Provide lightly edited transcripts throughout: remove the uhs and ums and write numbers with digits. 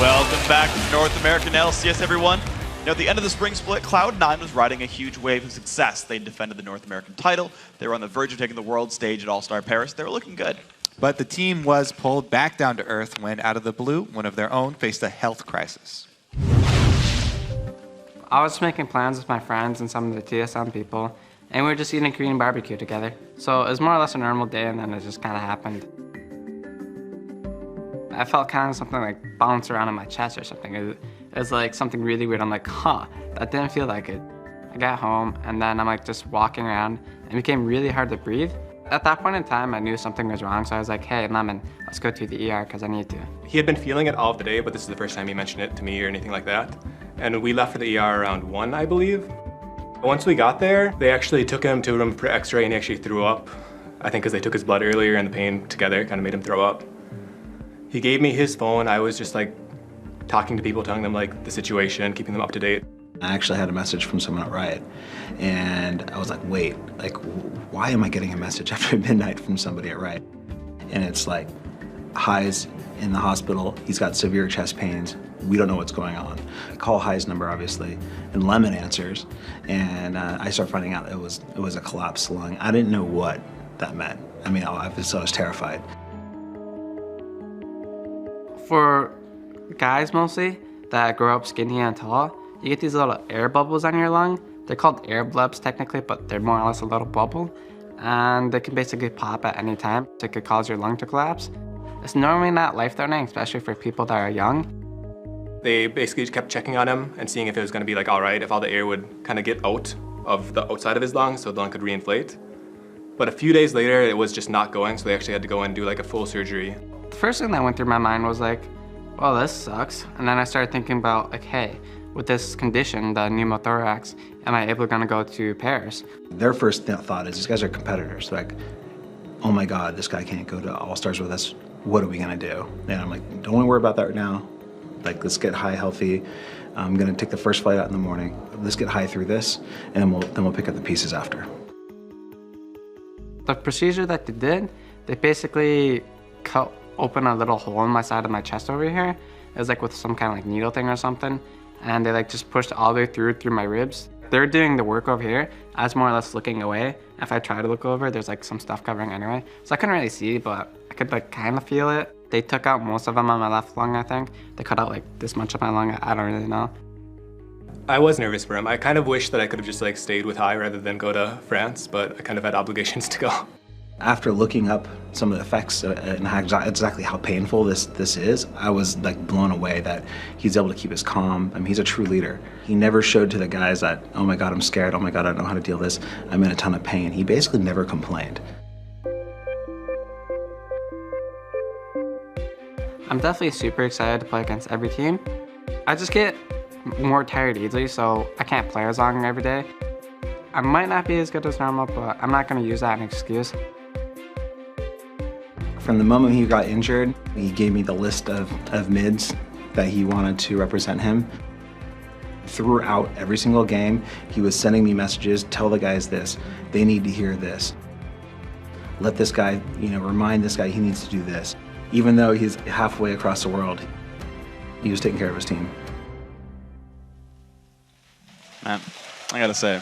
Welcome back to North American LCS, everyone. At the end of the spring split, Cloud9 was riding a huge wave of success. They defended the North American title. They were on the verge of taking the world stage at All-Star Paris. They were looking good. But the team was pulled back down to earth when, out of the blue, one of their own faced a health crisis. I was making plans with my friends and some of the TSM people, and we were just eating Korean barbecue together. So it was more or less a normal day, and then it just kind of happened. I felt kind of something like bounce around in my chest or something. It was like something really weird. I'm like, huh, that didn't feel like it. I got home, and then I'm like just walking around, and it became really hard to breathe. At that point in time, I knew something was wrong, so I was like, hey, Lemon, let's go to the ER because I need to. He had been feeling it all of the day, but this is the first time he mentioned it to me or anything like that. And we left for the ER around 1, I believe. Once we got there, they actually took him to a room for x-ray, and he actually threw up. I think because they took his blood earlier and the pain together kind of made him throw up. He gave me his phone. I was just like talking to people, telling them like the situation, keeping them up to date. I actually had a message from someone at Riot, and I was like, wait, like, why am I getting a message after midnight from somebody at Riot? And it's like, High's in the hospital, he's got severe chest pains, we don't know what's going on. I call High's number, obviously, and Lemon answers, and I start finding out it was a collapsed lung. I didn't know what that meant. I mean, I was terrified. For guys mostly that grow up skinny and tall, you get these little air bubbles on your lung. They're called air blebs technically, but they're more or less a little bubble. And they can basically pop at any time. It could cause your lung to collapse. It's normally not life-threatening, especially for people that are young. They basically just kept checking on him and seeing if it was gonna be like all right, if all the air would kind of get out of the outside of his lung so the lung could reinflate. But a few days later, it was just not going, so they actually had to go and do like a full surgery. The first thing that went through my mind was like, well, this sucks. And then I started thinking about like, hey, with this condition, the pneumothorax, am I able to go to Paris? Their first thought is, these guys are competitors. Like, oh my God, this guy can't go to All-Stars with us. What are we gonna do? And I'm like, don't worry about that right now. Like, let's get High healthy. I'm gonna take the first flight out in the morning. Let's get High through this, and then we'll pick up the pieces after. The procedure that they did, they basically cut open a little hole in my side of my chest over here. It was like with some kind of like needle thing or something. And they like just pushed all the way through my ribs. They're doing the work over here. I was more or less looking away. If I try to look over, there's like some stuff covering anyway. So I couldn't really see, but I could like kind of feel it. They took out most of them on my left lung, I think. They cut out like this much of my lung, I don't really know. I was nervous for him. I kind of wish that I could have just like stayed with High rather than go to France, but I kind of had obligations to go. After looking up some of the effects and exactly how painful this is, I was like blown away that he's able to keep his calm. I mean, he's a true leader. He never showed to the guys that, oh my God, I'm scared. Oh my God, I don't know how to deal with this. I'm in a ton of pain. He basically never complained. I'm definitely super excited to play against every team. I just get more tired easily, so I can't play as long every day. I might not be as good as normal, but I'm not gonna use that as an excuse. From the moment he got injured, he gave me the list of mids that he wanted to represent him. Throughout every single game, he was sending me messages, tell the guys this, they need to hear this. Let this guy, remind this guy he needs to do this. Even though he's halfway across the world, he was taking care of his team. Man, I gotta say,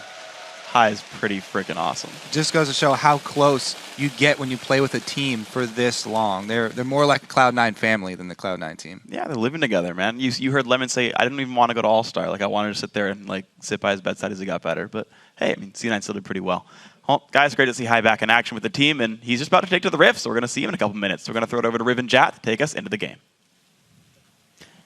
High is pretty freaking awesome. Just goes to show how close you get when you play with a team for this long. They're more like a Cloud9 family than the Cloud9 team. Yeah, they're living together, man. You heard Lemon say, I didn't even want to go to All-Star. Like, I wanted to sit there and like sit by his bedside as he got better. But hey, I mean, C9 still did pretty well. Well, guys, great to see High back in action with the team, and he's just about to take to the Rift, so we're going to see him in a couple minutes. So we're going to throw it over to Riv and Jat to take us into the game.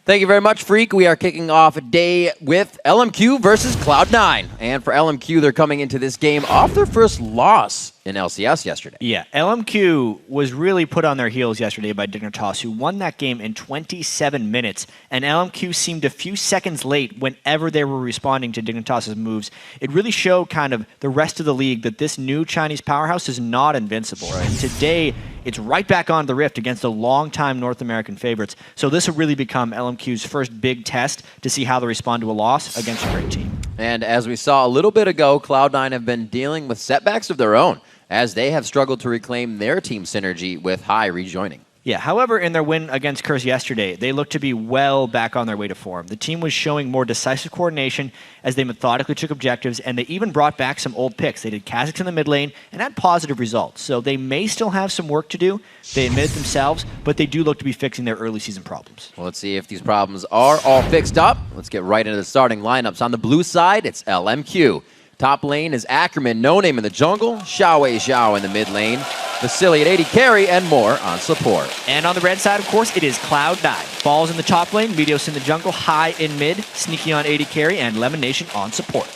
Thank you very much, Freak. We are kicking off a day with LMQ versus Cloud9. And for LMQ, they're coming into this game off their first loss in LCS yesterday. Yeah, LMQ was really put on their heels yesterday by Dignitas, who won that game in 27 minutes. And LMQ seemed a few seconds late whenever they were responding to Dignitas' moves. It really showed kind of the rest of the league that this new Chinese powerhouse is not invincible. Right? And today, it's right back on the Rift against the longtime North American favorites. So this will really become LMQ's first big test to see how they respond to a loss against a great team. And as we saw a little bit ago, Cloud9 have been dealing with setbacks of their own as they have struggled to reclaim their team synergy with High rejoining. Yeah, however, in their win against Curse yesterday, they looked to be well back on their way to form. The team was showing more decisive coordination as they methodically took objectives, and they even brought back some old picks. They did Kha'Zix in the mid lane and had positive results. So they may still have some work to do. They admit it themselves, but they do look to be fixing their early season problems. Well, let's see if these problems are all fixed up. Let's get right into the starting lineups. On the blue side, it's LMQ. Top lane is Ackerman, No Name in the jungle, Xiao in the mid lane, Vasily at AD carry, and more on support. And on the red side, of course, it is Cloud9. Balls in the top lane, Meteos in the jungle, High in mid, Sneaky on AD carry, and Lemon Nation on support.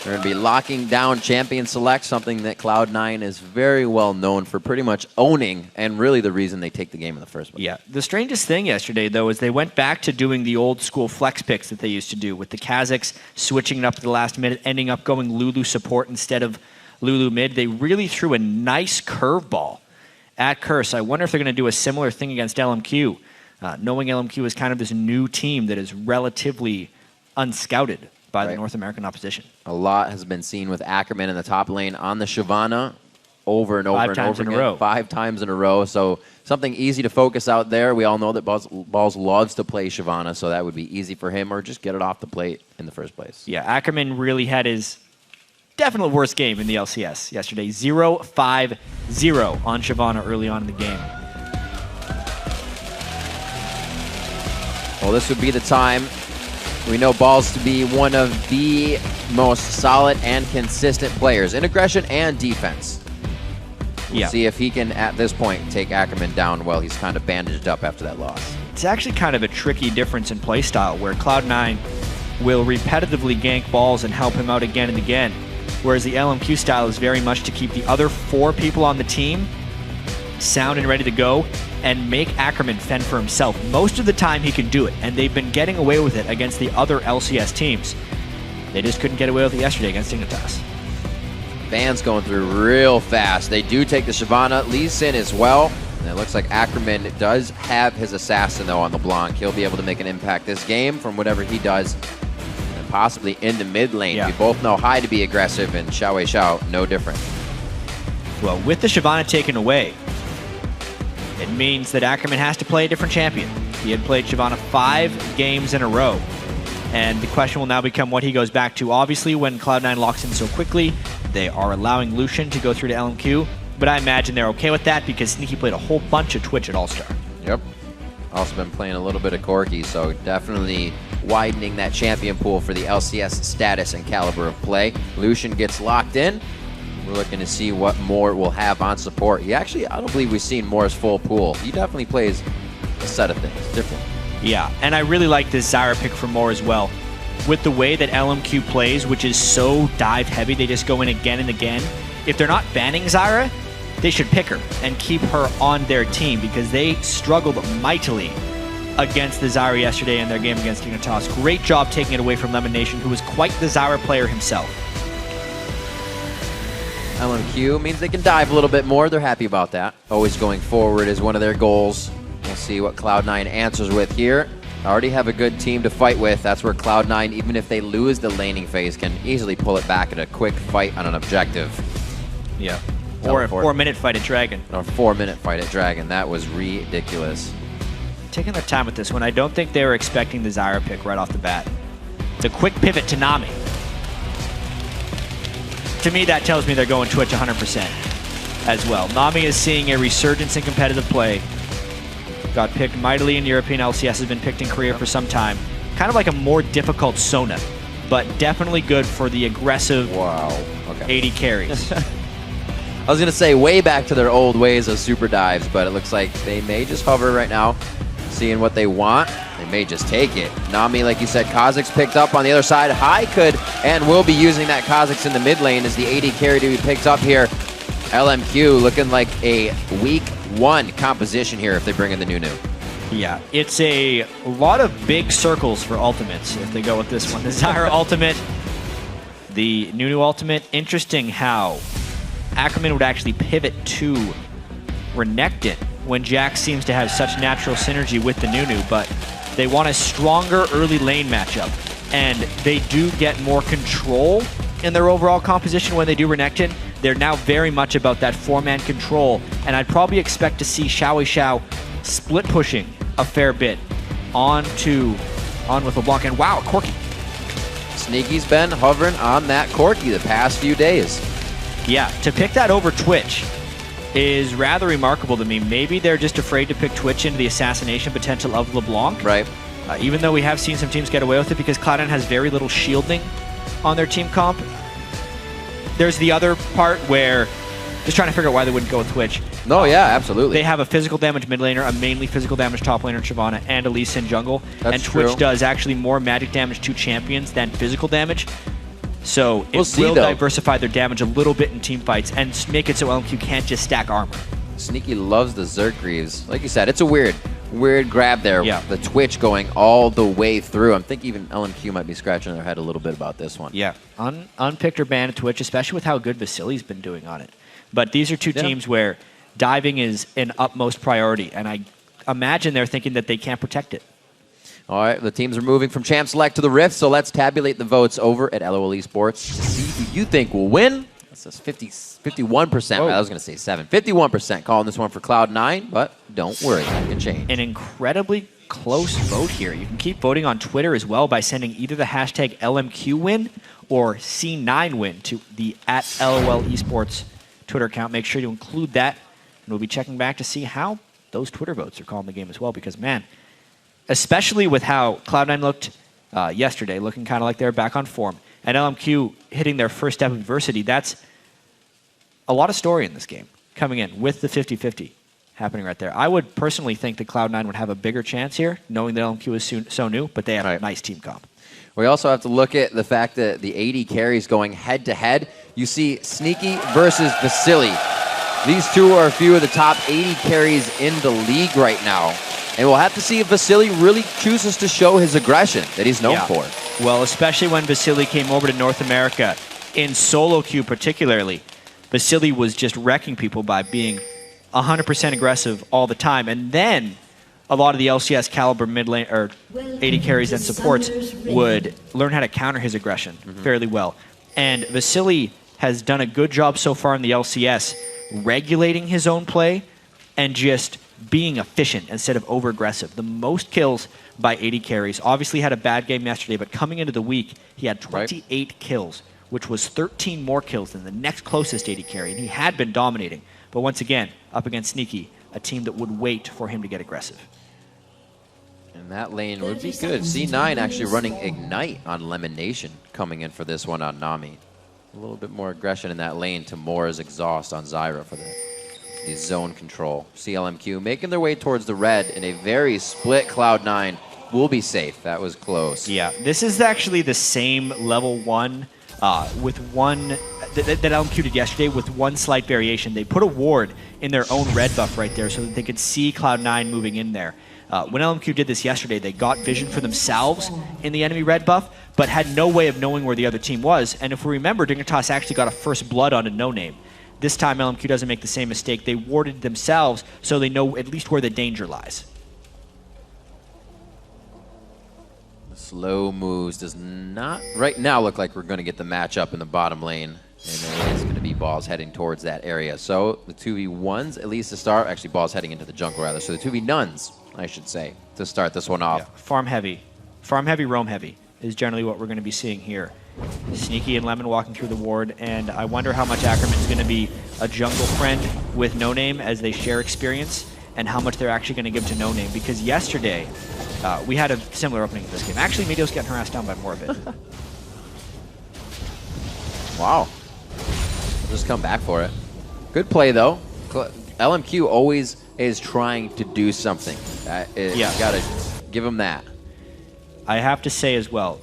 They're going to be locking down champion select, something that Cloud9 is very well known for pretty much owning, and really the reason they take the game in the first place. Yeah, the strangest thing yesterday, though, is they went back to doing the old school flex picks that they used to do with the Kha'Zix switching it up at the last minute, ending up going Lulu support instead of Lulu mid. They really threw a nice curveball at Curse. I wonder if they're going to do a similar thing against LMQ, knowing LMQ is kind of this new team that is relatively unscouted by the North American opposition. A lot has been seen with Ackerman in the top lane on the Shyvana over and over and over again. 5 times in a row. So something easy to focus out there. We all know that Balls loves to play Shyvana, so that would be easy for him, or just get it off the plate in the first place. Yeah, Ackerman really had his definitely worst game in the LCS yesterday. 0-5-0 on Shyvana early on in the game. Well, this would be the time. We know Balls to be one of the most solid and consistent players in aggression and defense. We'll see if he can, at this point, take Ackerman down while he's kind of bandaged up after that loss. It's actually kind of a tricky difference in play style where Cloud9 will repetitively gank Balls and help him out again and again, whereas the LMQ style is very much to keep the other 4 people on the team sound and ready to go and make Ackerman fend for himself. Most of the time he can do it, and they've been getting away with it against the other LCS teams. They just couldn't get away with it yesterday against Dignitas. Van's going through real fast. They do take the Shyvana. Lee Sin as well. And it looks like Ackerman does have his assassin, though, on the Blanc. He'll be able to make an impact this game from whatever he does, and possibly in the mid lane. Yeah. We both know High to be aggressive, and Xiao, no different. Well, with the Shyvana taken away, it means that Ackerman has to play a different champion. He had played Shyvana 5 games in a row. And the question will now become what he goes back to. Obviously, when Cloud9 locks in so quickly, they are allowing Lucian to go through to LMQ. But I imagine they're okay with that because Sneaky played a whole bunch of Twitch at All-Star. Yep. Also been playing a little bit of Corki, so definitely widening that champion pool for the LCS status and caliber of play. Lucian gets locked in. We're looking to see what Moore will have on support. He actually, I don't believe we've seen Moore's full pool. He definitely plays a set of things, different. Yeah, and I really like this Zyra pick for Moore as well. With the way that LMQ plays, which is so dive heavy, they just go in again and again. If they're not banning Zyra, they should pick her and keep her on their team because they struggled mightily against the Zyra yesterday in their game against Dignitas. Great job taking it away from Lemon Nation, who was quite the Zyra player himself. LMQ means they can dive a little bit more. They're happy about that. Always going forward is one of their goals. We'll see what Cloud9 answers with here. Already have a good team to fight with. That's where Cloud9, even if they lose the laning phase, can easily pull it back in a quick fight on an objective. Yeah. Or a 4-minute fight at Dragon. Or a 4-minute fight at Dragon. That was ridiculous. Taking their time with this one. I don't think they were expecting the Zyra pick right off the bat. It's a quick pivot to Nami. To me, that tells me they're going Twitch 100% as well. Nami is seeing a resurgence in competitive play. Got picked mightily in European LCS, has been picked in Korea for some time. Kind of like a more difficult Sona, but definitely good for the aggressive AD carries. I was going to say way back to their old ways of super dives, but it looks like they may just hover right now, seeing what they want. They may just take it. Nami, like you said, Kha'Zix picked up on the other side. High could and will be using that Kha'Zix in the mid lane as the AD carry to be picked up here. LMQ looking like a week 1 composition here if they bring in the Nunu. Yeah, it's a lot of big circles for ultimates if they go with this one. The Zyra ultimate, the Nunu ultimate. Interesting how Ackerman would actually pivot to Renekton when Jax seems to have such natural synergy with the Nunu, but they want a stronger early lane matchup, and they do get more control in their overall composition when they do Renekton. They're now very much about that 4-man control, and I'd probably expect to see Xiao split pushing a fair bit on with LeBlanc. And wow, Corky. Sneaky's been hovering on that Corky the past few days. Yeah, to pick that over Twitch is rather remarkable to me. Maybe they're just afraid to pick Twitch into the assassination potential of LeBlanc. Right. Even though we have seen some teams get away with it because Cloud9 has very little shielding on their team comp. There's the other part where just trying to figure out why they wouldn't go with Twitch. No, yeah, absolutely. They have a physical damage mid laner, a mainly physical damage top laner in Shyvana, and a Lee Sin jungle. That's and Twitch true. does actually more magic damage to champions than physical damage. So it see, will though. diversify their damage a little bit in team fights and make it so LMQ can't just stack armor. Sneaky loves the Zerg Greaves. Like you said, it's a weird grab there. Yeah. The Twitch going all the way through. I'm thinking even LMQ might be scratching their head a little bit about this one. Yeah, unpicked or banned Twitch, especially with how good Vasili's been doing on it. But these are two teams where diving is an utmost priority, and I imagine they're thinking that they can't protect it. All right, the teams are moving from Champ Select to the Rift, so let's tabulate the votes over at LOL Esports to see who you think will win. This is 51%. I was going to say 7. 51% calling this one for Cloud9, but don't worry, that can change. An incredibly close vote here. You can keep voting on Twitter as well by sending either the hashtag LMQWin or C9Win to the @LOL Esports Twitter account. Make sure to include that, and we'll be checking back to see how those Twitter votes are calling the game as well, because, man, especially with how Cloud9 looked yesterday, looking kind of like they're back on form, and LMQ hitting their first step of adversity, that's a lot of story in this game coming in with the 50-50 happening right there. I would personally think that Cloud9 would have a bigger chance here, knowing that LMQ is so new, but they have a nice team comp. We also have to look at the fact that the 80 carries going head-to-head. You see Sneaky versus Vasily. These two are a few of the top 80 carries in the league right now. And we'll have to see if Vasily really chooses to show his aggression that he's known for. Well, especially when Vasily came over to North America, in solo queue particularly, Vasily was just wrecking people by being 100% aggressive all the time. And then a lot of the LCS caliber mid lane or 80 carries and supports would learn how to counter his aggression fairly well. And Vasily has done a good job so far in the LCS regulating his own play and just being efficient instead of over-aggressive. The most kills by 80 carries. Obviously had a bad game yesterday, but coming into the week, he had 28 kills, which was 13 more kills than the next closest 80 carry, and he had been dominating. But once again, up against Sneaky, a team that would wait for him to get aggressive. And that lane would be good. C9 actually running Ignite on Lemon Nation coming in for this one on Nami. A little bit more aggression in that lane to Moore's Exhaust on Zyra for the zone control. CLMQ making their way towards the red in a very split Cloud9. Will be safe. That was close. Yeah, this is actually the same level 1 with one that LMQ did yesterday with one slight variation. They put a ward in their own red buff right there so that they could see Cloud9 moving in there. When LMQ did this yesterday, they got vision for themselves in the enemy red buff, but had no way of knowing where the other team was. And if we remember, Dignitas actually got a first blood on a no-name. This time, LMQ doesn't make the same mistake. They warded themselves so they know at least where the danger lies. The slow moves does not right now look like we're going to get the matchup in the bottom lane. And it's going to be Balls heading towards that area. So the 2v1s, at least to start, actually Balls heading into the jungle rather. So the 2v-nuns, I should say, to start this one off. Yeah. Farm heavy, roam heavy is generally what we're going to be seeing here. Sneaky and Lemon walking through the ward, and I wonder how much Ackerman's going to be a jungle friend with No Name as they share experience, and how much they're actually going to give to No Name, because yesterday we had a similar opening in this game. Actually, Meteo's getting harassed down by more of it. Wow. Just come back for it. Good play, though. LMQ always is trying to do something. You got to give him that. I have to say as well,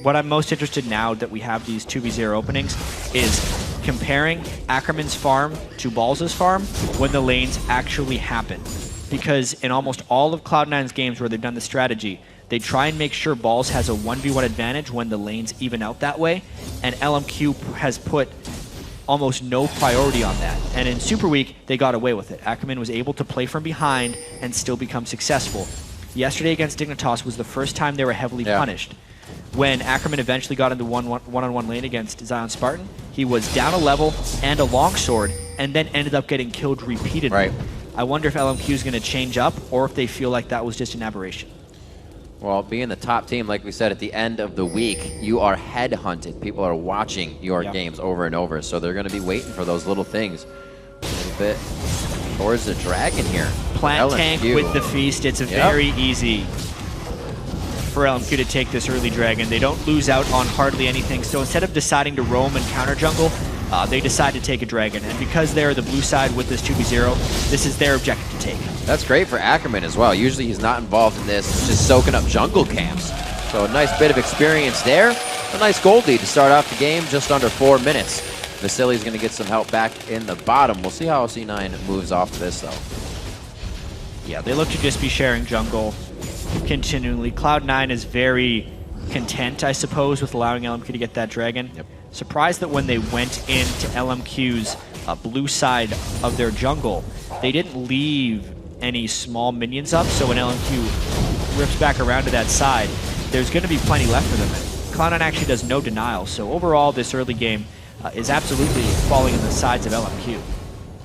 what I'm most interested in now that we have these 2v0 openings is comparing Ackerman's farm to Balls' farm when the lanes actually happen. Because in almost all of Cloud9's games where they've done the strategy, they try and make sure Balls has a 1v1 advantage when the lanes even out that way, and LMQ has put almost no priority on that. And in Super Week, they got away with it. Ackerman was able to play from behind and still become successful. Yesterday against Dignitas was the first time they were heavily punished. When Ackerman eventually got into one-on-one lane against Zion Spartan, he was down a level and a longsword, and then ended up getting killed repeatedly. I wonder if LMQ is going to change up or if they feel like that was just an aberration. Well, being the top team, like we said, at the end of the week, you are headhunted. People are watching your games over and over, so they're going to be waiting for those little things. A little bit towards the dragon here. Plant LMQ. tank with the feast. It's very easy for LMQ to take this early dragon. They don't lose out on hardly anything, so instead of deciding to roam and counter jungle, they decide to take a dragon. And because they're the blue side with this 2v0, this is their objective to take. That's great for Ackerman as well. Usually he's not involved in this. He's just soaking up jungle camps. So a nice bit of experience there. A nice gold lead to start off the game, just under 4 minutes. Vasily's going to get some help back in the bottom. We'll see how C9 moves off of this, though. Yeah, they look to just be sharing jungle continually. Cloud9 is very content, I suppose, with allowing LMQ to get that dragon. Yep. Surprised that when they went into LMQ's blue side of their jungle, they didn't leave any small minions up, so when LMQ rips back around to that side, there's going to be plenty left for them. Cloud9 actually does no denial, so overall this early game is absolutely falling in the sides of LMQ.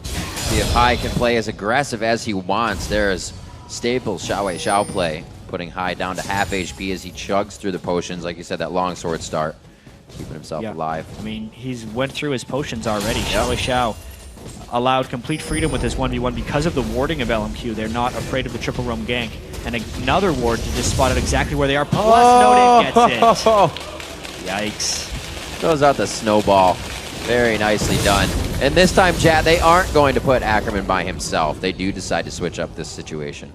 See if Hai can play as aggressive as he wants. There's staple Xiao play, putting Hai down to half HP as he chugs through the potions. Like you said, that long sword start, keeping himself alive. I mean, he's went through his potions already. Xiao allowed complete freedom with this 1v1 because of the warding of LMQ. They're not afraid of the triple roam gank. And another ward to just spot it exactly where they are. Plus Node gets it. Yikes. Throws out the snowball. Very nicely done. And this time, chat, they aren't going to put Ackerman by himself. They do decide to switch up this situation.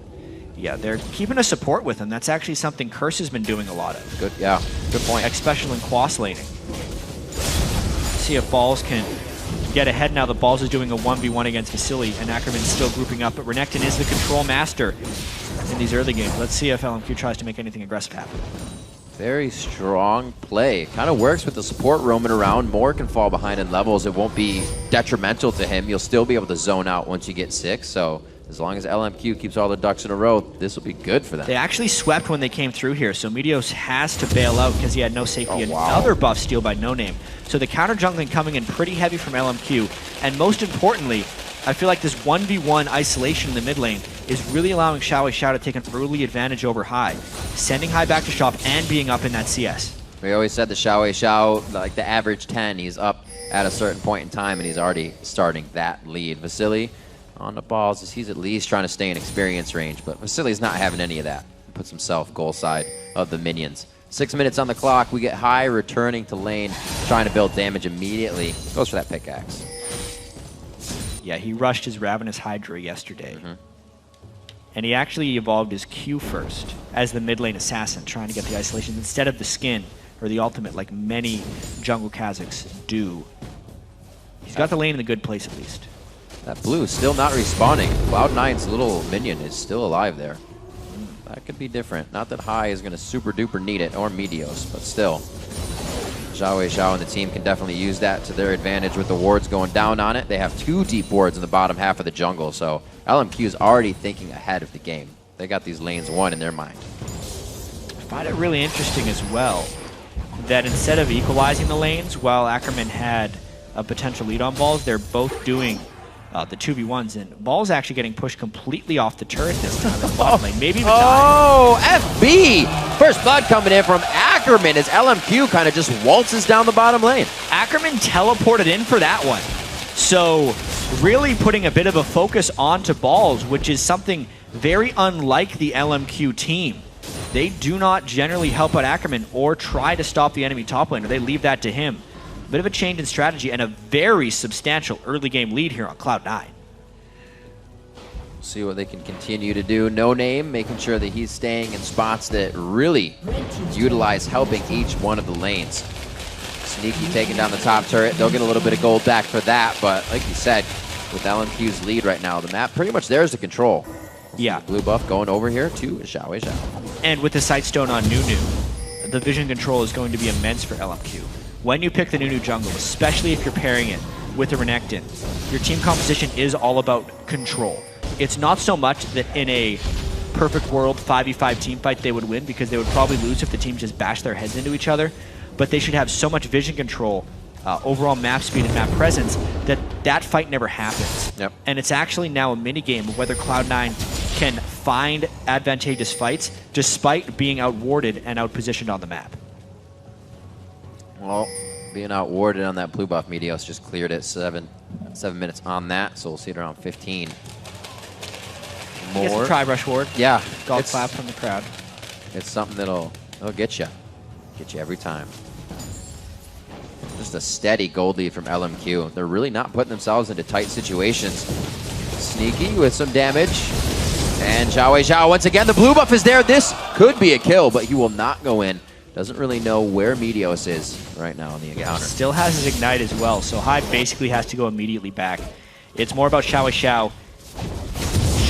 Yeah, they're keeping a support with him. That's actually something Curse has been doing a lot of. Good, yeah, good point. Especially in quas laning. See if Balls can get ahead now. The Balls is doing a 1v1 against Vasily, and Ackerman's still grouping up, but Renekton is the control master in these early games. Let's see if LMQ tries to make anything aggressive happen. Very strong play. Kind of works with the support roaming around. More can fall behind in levels. It won't be detrimental to him. You'll still be able to zone out once you get 6, so as long as LMQ keeps all their ducks in a row, this will be good for them. They actually swept when they came through here, so Meteos has to bail out because he had no safety. Another buff steal by No Name. So the counter jungling coming in pretty heavy from LMQ, and most importantly, I feel like this 1v1 isolation in the mid lane is really allowing Xiao to take an early advantage over Hai, sending Hai back to shop and being up in that CS. We always said the Xiao, like the average 10, he's up at a certain point in time, and he's already starting that lead. Vasily on the balls, as he's at least trying to stay in experience range, but Vasily's not having any of that. Puts himself goal side of the minions. 6 minutes on the clock. We get Hai returning to lane, trying to build damage immediately. Goes for that pickaxe. Yeah, he rushed his Ravenous Hydra yesterday. And he actually evolved his Q first as the mid lane assassin, trying to get the isolation instead of the skin or the ultimate like many jungle Kazakhs do. He's got the lane in a good place at least. That blue is still not respawning. Cloud9's little minion is still alive there. That could be different. Not that Hai is going to super duper need it, or Meteos, but still. Xiao and the team can definitely use that to their advantage with the wards going down on it. They have 2 deep wards in the bottom half of the jungle, so LMQ is already thinking ahead of the game. They got these lanes won in their mind. I find it really interesting as well that instead of equalizing the lanes, while Ackerman had a potential lead on Balls, they're both doing the 2v1s, and Ball's actually getting pushed completely off the turret this time in the bottom lane. Maybe even FB! First blood coming in from Ackerman as LMQ kind of just waltzes down the bottom lane. Ackerman teleported in for that one. So really putting a bit of a focus onto Balls, which is something very unlike the LMQ team. They do not generally help out Ackerman or try to stop the enemy top laner. They leave that to him. Bit of a change in strategy and a very substantial early game lead here on Cloud9. See what they can continue to do. No Name, making sure that he's staying in spots that really utilize helping each one of the lanes. Sneaky taking down the top turret. They'll get a little bit of gold back for that, but like you said, with LMQ's lead right now, the map pretty much theirs to control. Yeah. Blue buff going over here to Xiao. And with the Sightstone on Nunu, the vision control is going to be immense for LMQ. When you pick the Nunu jungle, especially if you're pairing it with a Renekton, your team composition is all about control. It's not so much that in a perfect world 5v5 team fight they would win, because they would probably lose if the teams just bash their heads into each other, but they should have so much vision control, overall map speed and map presence, that that fight never happens. Yep. And it's actually now a mini game of whether Cloud9 can find advantageous fights despite being outwarded and outpositioned on the map. Well, being outwarded on that blue buff, Meteos just cleared it 7 minutes on that, so we'll see it around 15. Gets a More. tri-brush ward. Yeah. Golf clap from the crowd. It's something that'll get you. Get you every time. Just a steady gold lead from LMQ. They're really not putting themselves into tight situations. Sneaky with some damage. And Xiao once again, the blue buff is there. This could be a kill, but he will not go in. Doesn't really know where Meteos is right now in the encounter. Still has his ignite as well, so Hai basically has to go immediately back. It's more about Xiao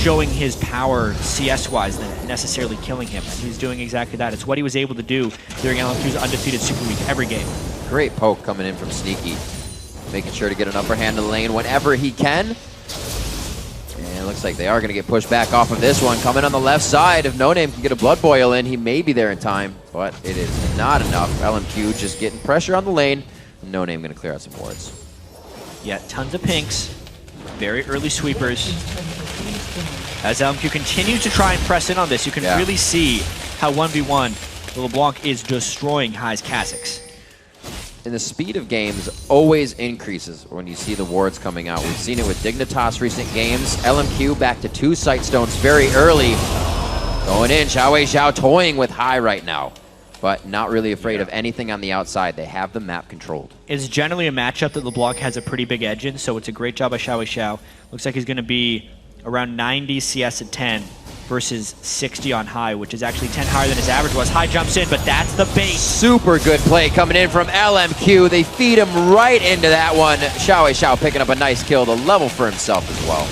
showing his power CS-wise than necessarily killing him, and he's doing exactly that. It's what he was able to do during LMQ's undefeated Super Week every game. Great poke coming in from Sneaky. Making sure to get an upper hand in the lane whenever he can. And it looks like they are going to get pushed back off of this one. Coming on the left side, if No Name can get a Blood Boil in, he may be there in time, but it is not enough. LMQ just getting pressure on the lane. No Name going to clear out some wards. Yeah, tons of pinks. Very early sweepers. As LMQ continues to try and press in on this, you can really see how 1v1 LeBlanc is destroying Hai's Kha'Zix. And the speed of games always increases when you see the wards coming out. We've seen it with Dignitas recent games. LMQ back to 2 Sightstones very early. Going in, Xiao toying with Hai right now, but not really afraid of anything on the outside. They have the map controlled. It's generally a matchup that LeBlanc has a pretty big edge in, so it's a great job by Xiao. Looks like he's going to be around 90 CS at 10 versus 60 on Hai, which is actually 10 higher than his average was. Hai jumps in, but that's the bait. Super good play coming in from LMQ. They feed him right into that one. Xiao picking up a nice kill, the level for himself as well.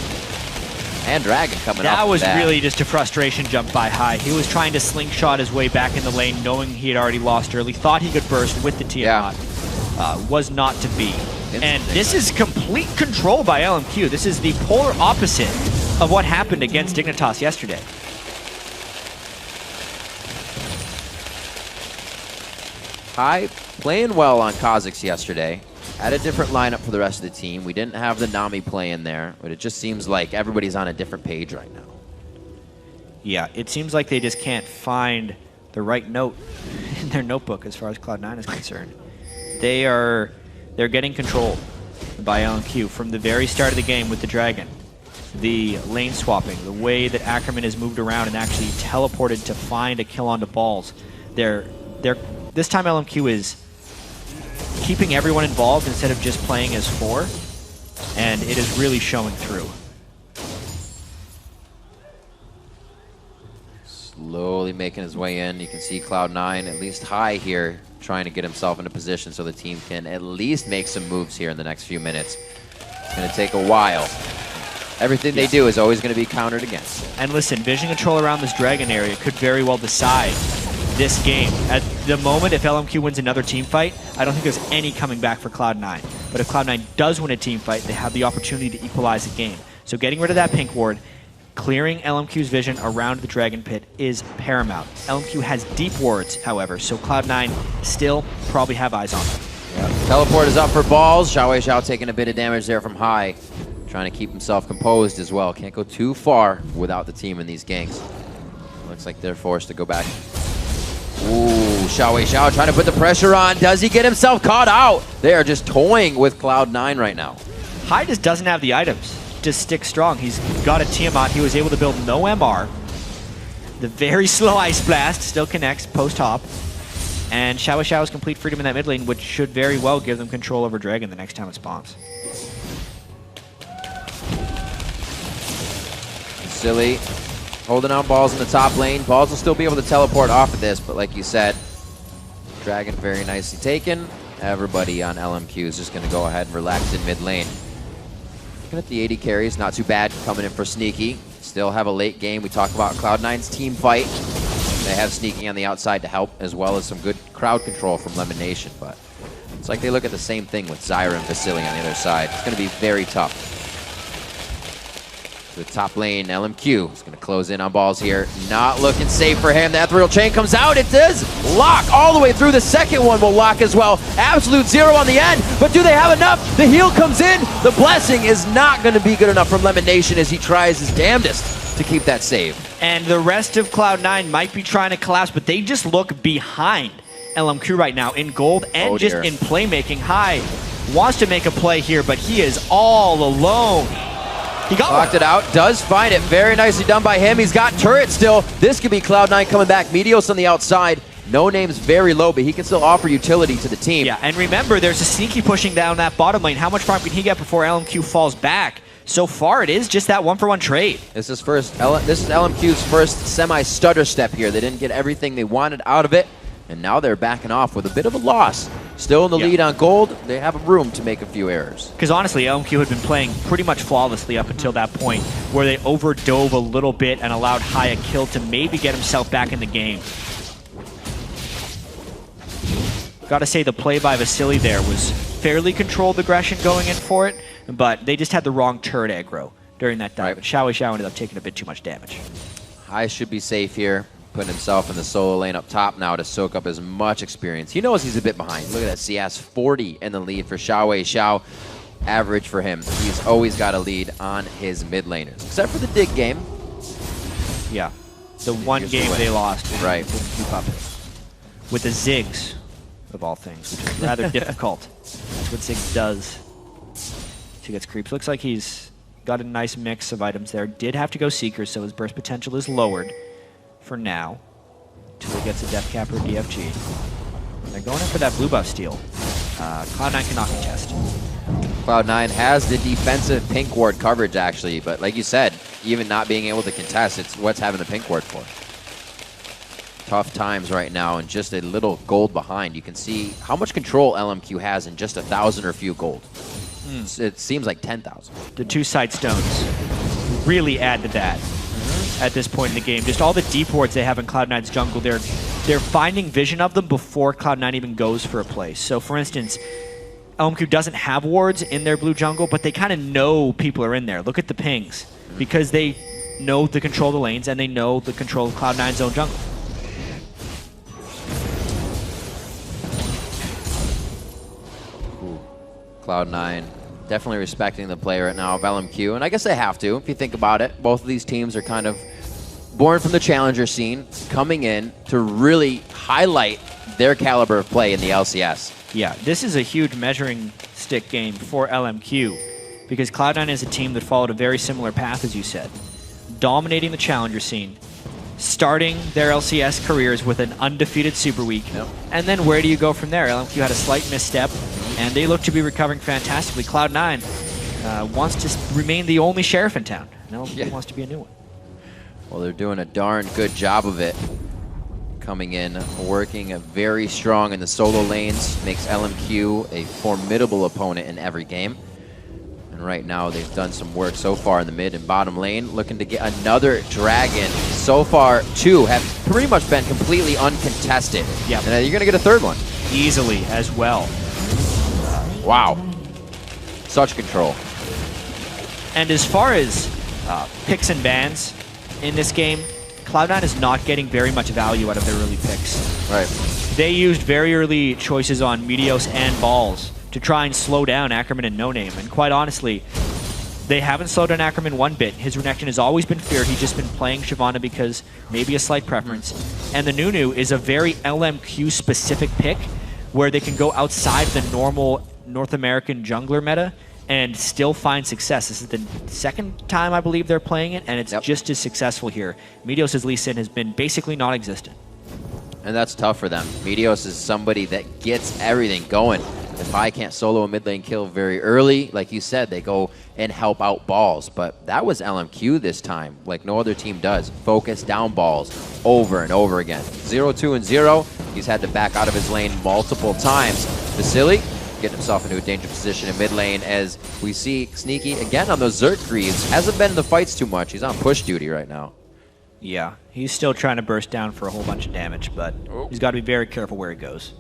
And Dragon coming up. That was really just a frustration jump by Hai. He was trying to slingshot his way back in the lane, knowing he had already lost early. Thought he could burst with the Tiamat. Was not to be. And this is complete control by LMQ. This is the polar opposite of what happened against Dignitas yesterday. Hai playing well on Kha'Zix yesterday. Had a different lineup for the rest of the team. We didn't have the Nami play in there, but it just seems like everybody's on a different page right now. Yeah, it seems like they just can't find the right note in their notebook as far as Cloud9 is concerned. They're getting control by LMQ from the very start of the game with the Dragon. The lane swapping, the way that Ackerman has moved around and actually teleported to find a kill onto balls. This time LMQ is keeping everyone involved instead of just playing as 4, and it is really showing through. Slowly making his way in. You can see Cloud9, at least Hai here, trying to get himself into position so the team can at least make some moves here in the next few minutes. It's going to take a while. Everything they do is always going to be countered against. And listen, vision control around this Dragon area could very well decide this game. At the moment, if LMQ wins another team fight, I don't think there's any coming back for Cloud9. But if Cloud9 does win a team fight, they have the opportunity to equalize the game. So getting rid of that pink ward, clearing LMQ's vision around the Dragon Pit is paramount. LMQ has deep wards, however, so Cloud9 still probably have eyes on them. Yep. Teleport is up for balls. Xiao taking a bit of damage there from Hai. Trying to keep himself composed as well. Can't go too far without the team in these ganks. Looks like they're forced to go back. Ooh, Xiao trying to put the pressure on. Does he get himself caught out? They are just toying with Cloud9 right now. Hai just doesn't have the items. Just stick strong. He's got a Tiamat. He was able to build no MR. The very slow Ice Blast still connects post-hop. And Xiao has complete freedom in that mid lane, which should very well give them control over Dragon the next time it spawns. Silly holding on balls in the top lane. Balls will still be able to teleport off of this, but like you said, Dragon very nicely taken. Everybody on LMQ is just going to go ahead and relax in mid lane. Looking at the 80 carries, not too bad coming in for Sneaky. Still have a late game. We talked about Cloud9's team fight. They have Sneaky on the outside to help, as well as some good crowd control from Lemon Nation, but it's like they look at the same thing with Zyra and Vasily on the other side. It's going to be very tough. The top lane, LMQ is going to close in on balls here. Not looking safe for him. The ethereal chain comes out. It does lock all the way through. The second one will lock as well. Absolute zero on the end, but do they have enough? The heal comes in. The blessing is not going to be good enough from Lemon Nation as he tries his damnedest to keep that save. And the rest of Cloud9 might be trying to collapse, but they just look behind LMQ right now in gold and just in playmaking. High wants to make a play here, but he is all alone. He got Locked it out, does find it. Very nicely done by him. He's got turret still. This could be Cloud9 coming back. Meteos on the outside. No name's very low, but he can still offer utility to the team. Yeah, and remember, there's a sneaky pushing down that bottom lane. How much farm can he get before LMQ falls back? So far, it is just that 1-for-1 trade. This is LMQ's first semi-stutter step here. They didn't get everything they wanted out of it, and now they're backing off with a bit of a loss. Still in the lead on gold. They have a room to make a few errors. Because honestly, LMQ had been playing pretty much flawlessly up until that point, where they overdove a little bit and allowed High a kill to maybe get himself back in the game. Gotta say, the play by Vasily there was fairly controlled aggression going in for it, but they just had the wrong turret aggro during that dive. And Xiao ended up taking a bit too much damage. High should be safe here. Putting himself in the solo lane up top now to soak up as much experience. He knows he's a bit behind. Look at that CS 40 in the lead for Xiao. Average for him. He's always got a lead on his mid laners, except for the dig game. Yeah, the one game they lost. Right. Keep up with the Ziggs, of all things, which is rather difficult. That's what Ziggs does. He gets creeps. Looks like he's got a nice mix of items there. Did have to go Seekers, so his burst potential is lowered for now, until he gets a Death Cap or DFG. They're going in for that blue buff steal. Cloud9 cannot contest. Cloud9 has the defensive pink ward coverage, actually, but like you said, even not being able to contest, it's what's having the pink ward for. Tough times right now, and just a little gold behind. You can see how much control LMQ has in just 1,000 or few gold. It seems like 10,000. The two side stones really add to that. At this point in the game, just all the deep wards they have in Cloud9's jungle, they're finding vision of them before Cloud9 even goes for a play. So for instance, LMQ doesn't have wards in their blue jungle, but they kind of know people are in there. Look at the pings, because they know the control of the lanes and they know the control of Cloud9's own jungle. Cloud9 definitely respecting the play right now of LMQ, and I guess they have to, if you think about it. Both of these teams are kind of born from the challenger scene, coming in to really highlight their caliber of play in the LCS. Yeah, this is a huge measuring stick game for LMQ, because Cloud9 is a team that followed a very similar path, as you said, dominating the challenger scene, starting their LCS careers with an undefeated Super Week, and then where do you go from there? LMQ had a slight misstep, and they look to be recovering fantastically. Cloud9 wants to remain the only sheriff in town. LMQ wants to be a new one. Well, they're doing a darn good job of it. Coming in, working very strong in the solo lanes, makes LMQ a formidable opponent in every game. And right now, they've done some work so far in the mid and bottom lane, looking to get another dragon. So far, two have pretty much been completely uncontested. Yeah, and you're going to get a third one. Easily as well. Wow. Such control. And as far as picks and bans in this game, Cloud9 is not getting very much value out of their early picks. Right. They used very early choices on Meteos and Balls to try and slow down Ackerman and No Name. And quite honestly, they haven't slowed down Ackerman one bit. His Renekton has always been feared. He's just been playing Shyvana because maybe a slight preference. And the Nunu is a very LMQ-specific pick where they can go outside the normal North American jungler meta and still find success. This is the second time I believe they're playing it, and it's just as successful here. Meteos' Lee Sin has been basically non-existent. And that's tough for them. Meteos is somebody that gets everything going. If I can't solo a mid lane kill very early, like you said, they go and help out Balls. But that was LMQ this time, like no other team does. Focus down Balls over and over again. 0-2 and 0. He's had to back out of his lane multiple times. Vasily getting himself into a dangerous position in mid lane as we see Sneaky again on those Zerg Greaves. Hasn't been in the fights too much. He's on push duty right now. Yeah, he's still trying to burst down for a whole bunch of damage, but he's got to be very careful where he goes.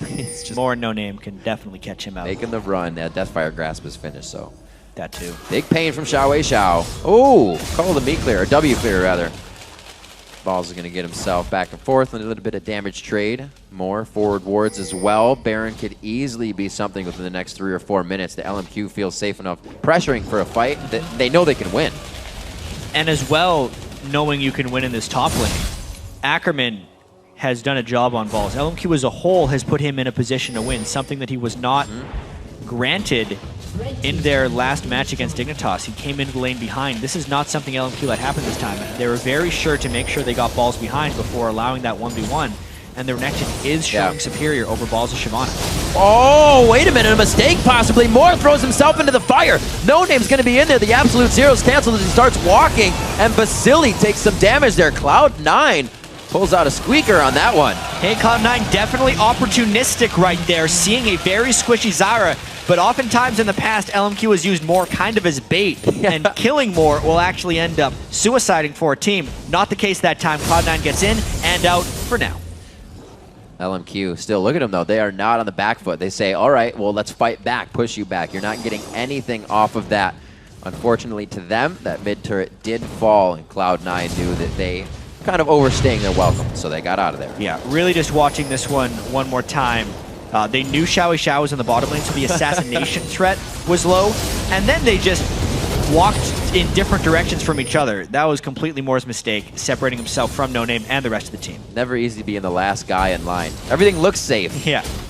It's just more No Name can definitely catch him out. Making the run. Deathfire Grasp is finished, so that too. Big pain from Xiao. Oh, call the meat clear, or W clear rather. Balls is going to get himself back and forth, and a little bit of damage trade. More forward wards as well. Baron could easily be something within the next 3 or 4 minutes. The LMQ feels safe enough pressuring for a fight that they know they can win. And as well, knowing you can win in this top lane, Ackerman has done a job on balls. LMQ as a whole has put him in a position to win, something that he was not granted in their last match against Dignitas. He came into the lane behind. This is not something LMQ let happen this time. They were very sure to make sure they got balls behind before allowing that 1v1, and the Renekton is showing superior over balls of Shyvana. Oh, wait a minute, a mistake possibly. Moore throws himself into the fire. No Name's going to be in there. The absolute zero's canceled as he starts walking, and Vasily takes some damage there. Cloud9 pulls out a squeaker on that one. Hey, Cloud9 definitely opportunistic right there, seeing a very squishy Zyra, but oftentimes in the past, LMQ has used Moore kind of as bait, and killing Moore will actually end up suiciding for a team. Not the case that time. Cloud9 gets in and out for now. LMQ still, look at them though, they are not on the back foot. They say, all right, well, let's fight back, push you back. You're not getting anything off of that. Unfortunately to them, that mid turret did fall, and Cloud9 knew that they kind of overstaying their welcome, so they got out of there. Yeah, really just watching this one more time. They knew Xiao was in the bottom lane, so the assassination threat was low, and then they just walked in different directions from each other. That was completely Moore's mistake, separating himself from No Name and the rest of the team. Never easy being the last guy in line. Everything looks safe,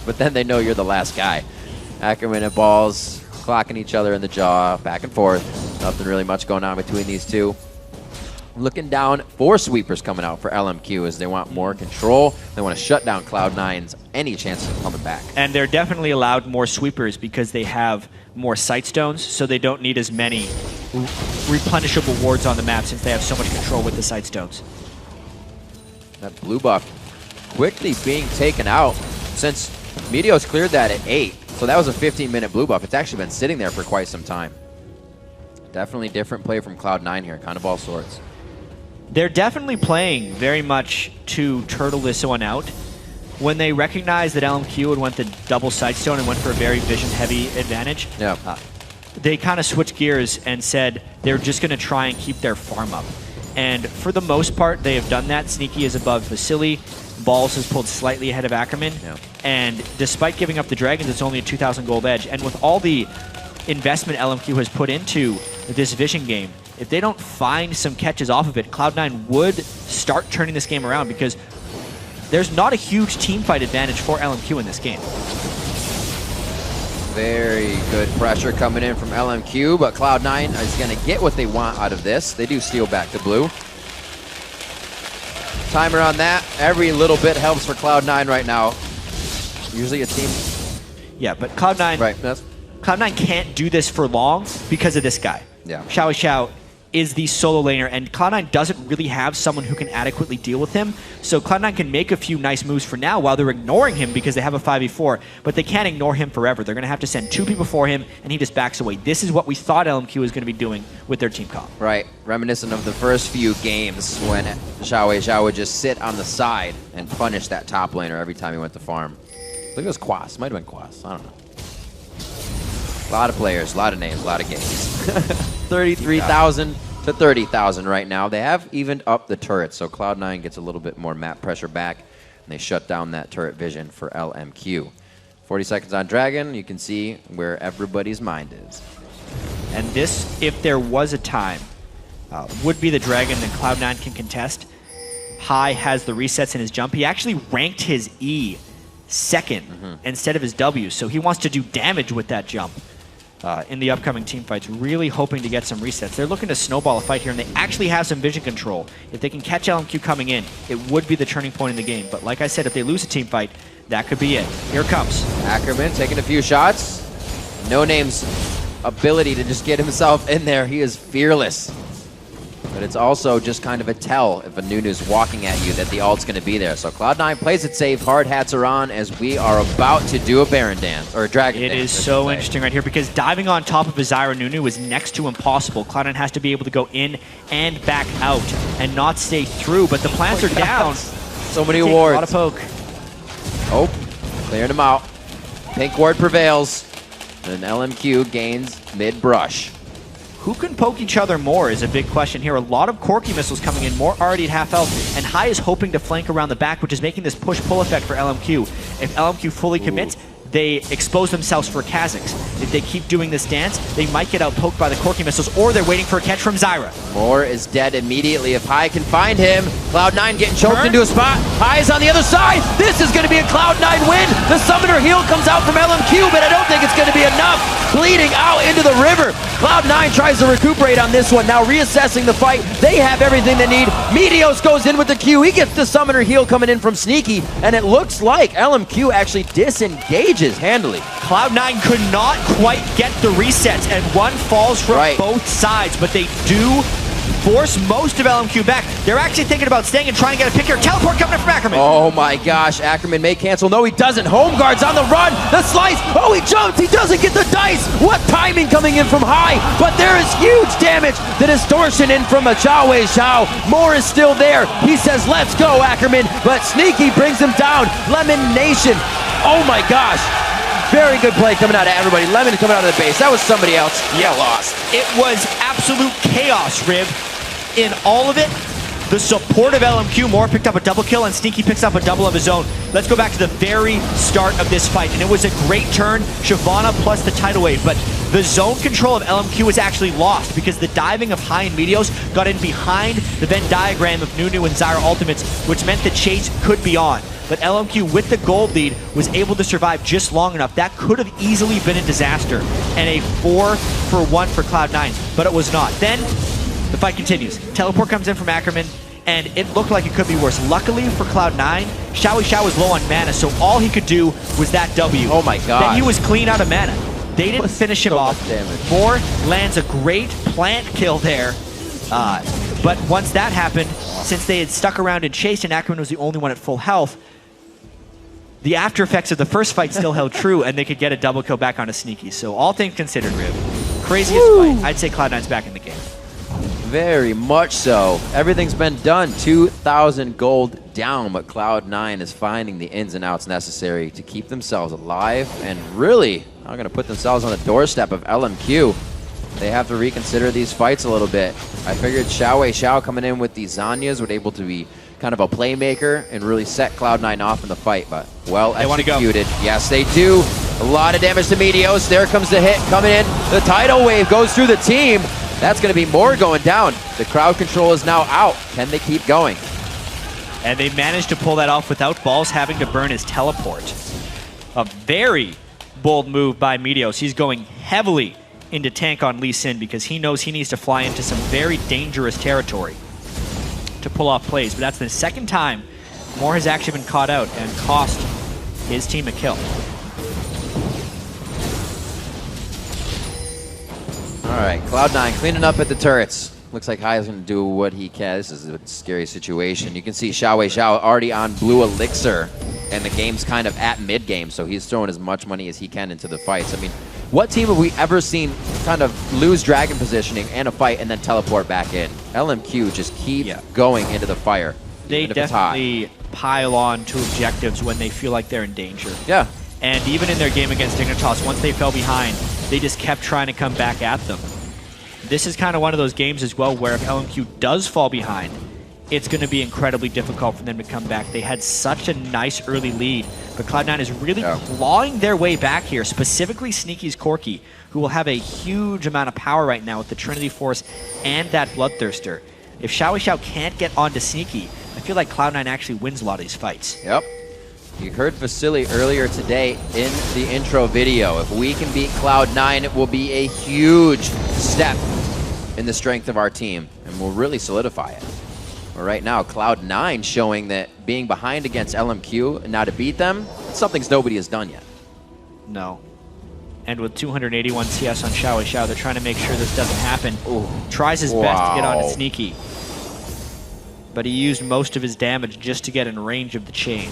but then they know you're the last guy. Ackerman and Balls clocking each other in the jaw, back and forth. Nothing really much going on between these two. Looking down, 4 sweepers coming out for LMQ as they want more control. They want to shut down Cloud9's any chances of coming back. And they're definitely allowed more sweepers because they have more sight stones, so they don't need as many replenishable wards on the map since they have so much control with the sight stones. That blue buff quickly being taken out since Meteos cleared that at 8. So that was a 15-minute blue buff. It's actually been sitting there for quite some time. Definitely different play from Cloud9 here, kind of all sorts. They're definitely playing very much to turtle this one out. When they recognized that LMQ had went the double sightstone and went for a very vision-heavy advantage, they kind of switched gears and said they're just going to try and keep their farm up. And for the most part, they have done that. Sneaky is above Vasily. Balls has pulled slightly ahead of Ackerman. And despite giving up the Dragons, it's only a 2,000 gold edge. And with all the investment LMQ has put into this vision game, if they don't find some catches off of it, Cloud9 would start turning this game around because there's not a huge team fight advantage for LMQ in this game. Very good pressure coming in from LMQ, but Cloud9 is going to get what they want out of this. They do steal back the blue. Timer on that. Every little bit helps for Cloud9 right now. Usually a team. Yeah, but Cloud9, Cloud9 can't do this for long because of this guy. Xiao is the solo laner, and Cloud9 doesn't really have someone who can adequately deal with him. So Cloud9 can make a few nice moves for now while they're ignoring him because they have a 5v4, but they can't ignore him forever. They're going to have to send 2 people for him, and he just backs away. This is what we thought LMQ was going to be doing with their team comp. Right, reminiscent of the first few games when Xiao would just sit on the side and punish that top laner every time he went to farm. I think it was Quas, might have been Quas, I don't know. A lot of players, a lot of names, a lot of games. 33,000 to 30,000 right now. They have evened up the turret, so Cloud9 gets a little bit more map pressure back, and they shut down that turret vision for LMQ. 40 seconds on Dragon, you can see where everybody's mind is. And this, if there was a time, would be the Dragon that Cloud9 can contest. High has the resets in his jump. He actually ranked his E second instead of his W, so he wants to do damage with that jump. In the upcoming team fights, really hoping to get some resets. They're looking to snowball a fight here, and they actually have some vision control. If they can catch LMQ coming in, it would be the turning point in the game. But like I said, if they lose a team fight, that could be it. Here it comes. Ackerman taking a few shots. No Name's ability to just get himself in there. He is fearless. But it's also just kind of a tell if a Nunu's walking at you that the ult's going to be there. So Cloud9 plays it safe. Hard hats are on as we are about to do a Baron dance, or a Dragon dance. It is so interesting right here because diving on top of a Zyra Nunu is next to impossible. Cloud9 has to be able to go in and back out and not stay through, but the plants are down. So many Take wards. A lot of poke. Oh, clearing them out. Pink ward prevails. And LMQ gains mid brush. Who can poke each other more is a big question here. A lot of Corki missiles coming in, more already at half health, and High is hoping to flank around the back, which is making this push-pull effect for LMQ. If LMQ fully commits, they expose themselves for Kha'Zix. If they keep doing this dance, they might get out-poked by the Corki missiles, or they're waiting for a catch from Zyra. Moore is dead immediately if High can find him. Cloud9 getting choked into a spot. High is on the other side. This is going to be a Cloud9 win. The Summoner heal comes out from LMQ, but I don't think it's going to be enough. Bleeding out into the river. Cloud9 tries to recuperate on this one. Now reassessing the fight. They have everything they need. Meteos goes in with the Q. He gets the Summoner heal coming in from Sneaky, and it looks like LMQ actually disengages handily. Cloud9 could not quite get the resets, and one falls from both sides, but they do force most of LMQ back. They're actually thinking about staying and trying to get a pick here. Teleport coming in from Ackerman. Oh my gosh, Ackerman may cancel. No, he doesn't. Home guard's on the run. The slice. Oh, he jumps. He doesn't get the dice. What timing coming in from High. But there is huge damage. The distortion in from a Xiao. Moore is still there. He says, let's go, Ackerman. But Sneaky brings him down. Lemon Nation. Oh my gosh. Very good play coming out of everybody. Lemon coming out of the base. That was somebody else. Yeah, lost. It was absolute chaos, Rib. In all of it, the support of LMQ, Moore picked up a double kill and Sneaky picks up a double of his own. Let's go back to the very start of this fight, and it was a great turn, Shyvana plus the tidal wave, but the zone control of LMQ was actually lost because the diving of High and Meteos got in behind the Venn diagram of Nunu and Zyra ultimates, which meant the chase could be on. But LMQ, with the gold lead, was able to survive just long enough. That could have easily been a disaster and a 4-for-1 for Cloud9, but it was not. Then, the fight continues. Teleport comes in from Ackerman, and it looked like it could be worse. Luckily for Cloud9, Xiao was low on mana, so all he could do was that W. Oh my god. Then he was clean out of mana. They didn't finish him off. Moore lands a great plant kill there. But once that happened, since they had stuck around and chased and Ackerman was the only one at full health, the after effects of the first fight still held true, and they could get a double kill back on a Sneaky. So all things considered, Rib, craziest fight. I'd say Cloud9's back in the game. Very much so. Everything's been done. 2,000 gold down, but Cloud9 is finding the ins and outs necessary to keep themselves alive and really are going to put themselves on the doorstep of LMQ. They have to reconsider these fights a little bit. I figured Xiao coming in with these Zanyas would able to be kind of a playmaker and really set Cloud9 off in the fight, but well executed. Yes, they do. A lot of damage to Meteos. There comes the hit coming in. The tidal wave goes through the team. That's going to be Moore going down. The crowd control is now out. Can they keep going? And they managed to pull that off without Balls having to burn his teleport. A very bold move by Meteos. He's going heavily into tank on Lee Sin because he knows he needs to fly into some very dangerous territory to pull off plays. But that's the second time Moore has actually been caught out and cost his team a kill. All right, Cloud9 cleaning up at the turrets. Looks like High is going to do what he can. This is a scary situation. You can see Xiao already on blue elixir, and the game's kind of at mid-game, so he's throwing as much money as he can into the fights. I mean, what team have we ever seen kind of lose dragon positioning and a fight and then teleport back in? LMQ just keep going into the fire. They definitely pile on to objectives when they feel like they're in danger. Yeah. And even in their game against Dignitas, once they fell behind, they just kept trying to come back at them. This is kind of one of those games as well where if LMQ does fall behind, it's going to be incredibly difficult for them to come back. They had such a nice early lead, but Cloud9 is really clawing their way back here, specifically Sneaky's Corki, who will have a huge amount of power right now with the Trinity Force and that Bloodthirster. If Xiao can't get onto Sneaky, I feel like Cloud9 actually wins a lot of these fights. Yep. You heard Vasily earlier today in the intro video. If we can beat Cloud9, it will be a huge step in the strength of our team, and we'll really solidify it. But right now, Cloud9 showing that being behind against LMQ and now to beat them, it's something nobody has done yet. No. And with 281 CS on Xiao, they're trying to make sure this doesn't happen. Ooh. Tries his best to get onto Sneaky, but he used most of his damage just to get in range of the chain.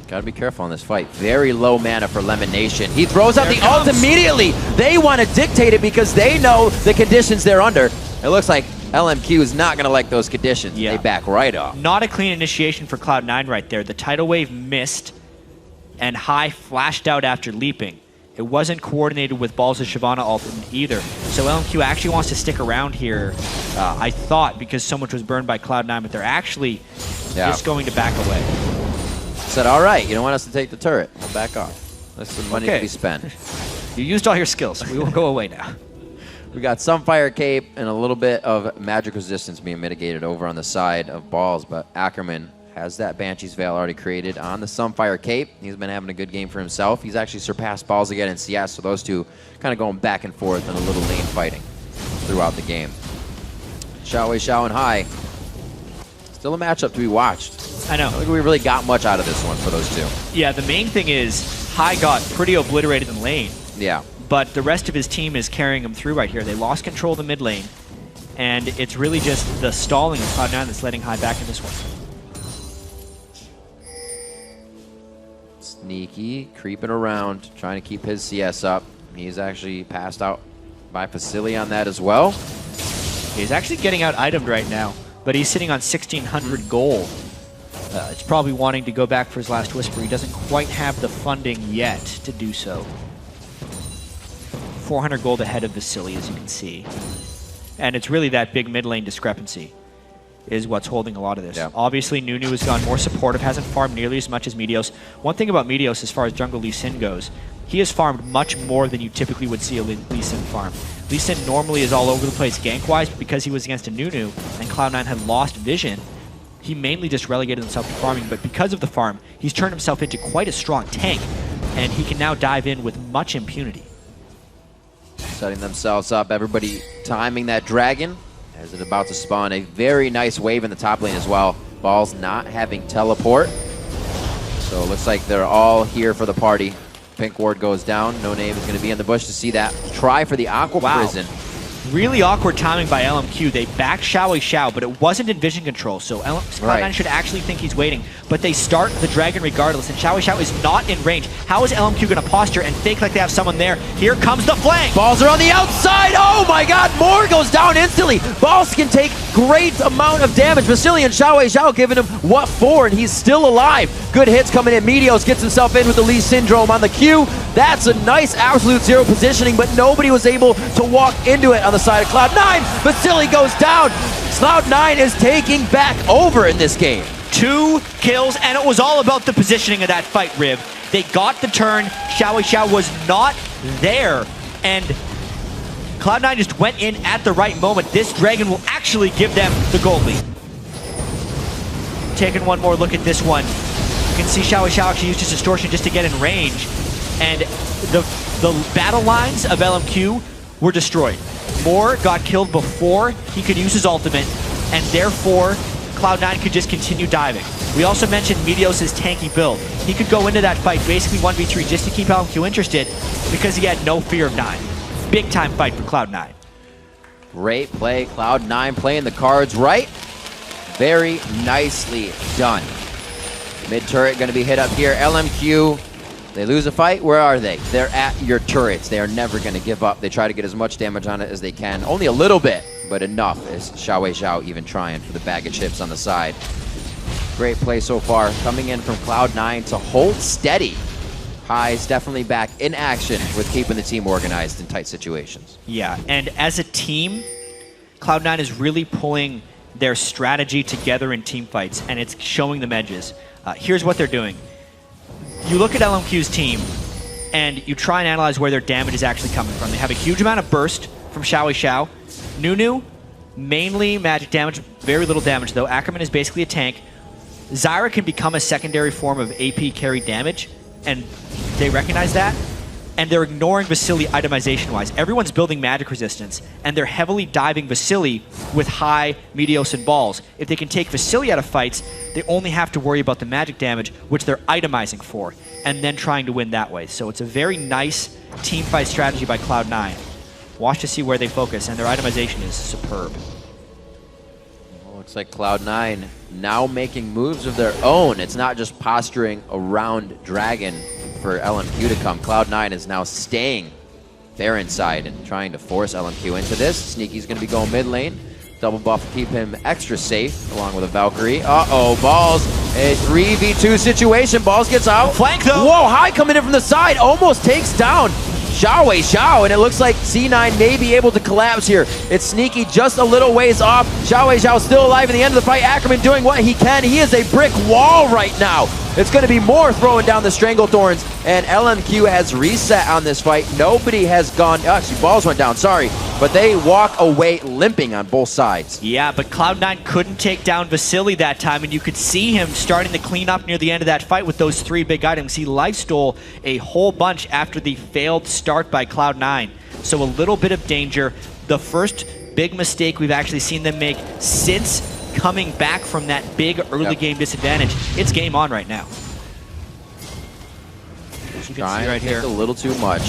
Gotta be careful on this fight. Very low mana for Lemon Nation. He throws out the ult immediately. They want to dictate it because they know the conditions they're under. It looks like LMQ is not going to like those conditions. They back right off. Not a clean initiation for Cloud9 right there. The tidal wave missed, and High flashed out after leaping. It wasn't coordinated with Balls' Shyvana ultimate either. So LMQ actually wants to stick around here, I thought, because so much was burned by Cloud9, but they're actually just going to back away. Said, all right, you don't want us to take the turret. We'll back off. There's some money to be spent. You used all your skills. We will go away now. We got Sunfire Cape and a little bit of magic resistance being mitigated over on the side of Balls, but Ackerman has that Banshee's Veil already created on the Sunfire Cape. He's been having a good game for himself. He's actually surpassed Balls again in CS, so those two kind of going back and forth in a little lane fighting throughout the game. Xiao and Hai. Still a matchup to be watched. I know. I don't think we really got much out of this one for those two. Yeah, the main thing is Hai got pretty obliterated in lane. Yeah. But the rest of his team is carrying him through right here. They lost control of the mid lane, and it's really just the stalling of Cloud9 that's letting Hai back in this one. Sneaky, creeping around, trying to keep his CS up. He's actually passed out by Facili on that as well. He's actually getting out itemed right now, but he's sitting on 1,600 gold. It's probably wanting to go back for his last whisper. He doesn't quite have the funding yet to do so. 400 gold ahead of Vasily, as you can see. And it's really that big mid lane discrepancy is what's holding a lot of this. Yeah. Obviously, Nunu has gone more supportive, hasn't farmed nearly as much as Meteos. One thing about Meteos as far as jungle Lee Sin goes, he has farmed much more than you typically would see a Lee Sin farm. Lee Sin normally is all over the place gank-wise, but because he was against a Nunu and Cloud9 had lost vision, he mainly just relegated himself to farming, but because of the farm, he's turned himself into quite a strong tank, and he can now dive in with much impunity. Setting themselves up, everybody timing that dragon as it's about to spawn. A very nice wave in the top lane as well. Balls not having teleport. So it looks like they're all here for the party. Pink ward goes down. No Name is going to be in the bush to see that. Try for the Aqua Prison. Really awkward timing by LMQ. They back Xiao, but it wasn't in vision control, so Cloud9 should actually think he's waiting. But they start the dragon regardless, and Xiao is not in range. How is LMQ going to posture and fake like they have someone there? Here comes the flank! Balls are on the outside! Oh my god, Moore goes down instantly! Balls can take great amount of damage. Vasily and Xiao giving him what for, and he's still alive. Good hits coming in. Meteos gets himself in with the Lee Syndrome on the Q. That's a nice absolute zero positioning, but nobody was able to walk into it on the side of Cloud9. Vasily goes down. Cloud9 is taking back over in this game. 2 kills, and it was all about the positioning of that fight, Rib. They got the turn. Xiao was not there, and Cloud9 just went in at the right moment. This dragon will actually give them the gold lead. Taking one more look at this one. You can see Xiao actually used his distortion just to get in range, and the battle lines of LMQ were destroyed. Moore got killed before he could use his ultimate, and therefore Cloud9 could just continue diving. We also mentioned Meteos' tanky build. He could go into that fight basically 1v3 just to keep LMQ interested because he had no fear of 9. Big time fight for Cloud9. Great play. Cloud9 playing the cards right. Very nicely done. Mid turret going to be hit up here. LMQ, they lose a fight. Where are they? They're at your turrets. They are never going to give up. They try to get as much damage on it as they can. Only a little bit, but enough is Xiao even trying for the bag of chips on the side. Great play so far. Coming in from Cloud9 to hold steady. Hai's definitely back in action with keeping the team organized in tight situations. Yeah, and as a team, Cloud9 is really pulling their strategy together in team fights, and it's showing them edges. Here's what they're doing. You look at LMQ's team, and you try and analyze where their damage is actually coming from. They have a huge amount of burst from Xiao. Nunu, mainly magic damage, very little damage though. Ackerman is basically a tank. Zyra can become a secondary form of AP carry damage, and they recognize that, and they're ignoring Vasily itemization-wise. Everyone's building magic resistance, and they're heavily diving Vasily with Hai, Meteos, and Balls. If they can take Vasily out of fights, they only have to worry about the magic damage, which they're itemizing for, and then trying to win that way. So it's a very nice team fight strategy by Cloud9. Watch to see where they focus, and their itemization is superb. Looks like Cloud9 now making moves of their own. It's not just posturing around Dragon for LMQ to come. Cloud9 is now staying there inside and trying to force LMQ into this. Sneaky's going to be going mid lane. Double buff to keep him extra safe, along with a Valkyrie. Uh-oh, Balls, a 3v2 situation. Balls gets out. Flank, though. Whoa, High coming in from the side, almost takes down Xiao, and it looks like C9 may be able to collapse here. It's Sneaky just a little ways off. Xiao still alive in the end of the fight. Ackerman doing what he can. He is a brick wall right now. It's going to be more throwing down the Stranglethorns, and LMQ has reset on this fight. Nobody has gone, actually Balls went down, sorry, but they walk away limping on both sides. Yeah, but Cloud9 couldn't take down Vasily that time, and you could see him starting to clean up near the end of that fight with those 3 big items. He life stole a whole bunch after the failed start by Cloud9. So a little bit of danger. The first big mistake we've actually seen them make since coming back from that big early game disadvantage. It's game on right now. As you can see right here. A little too much.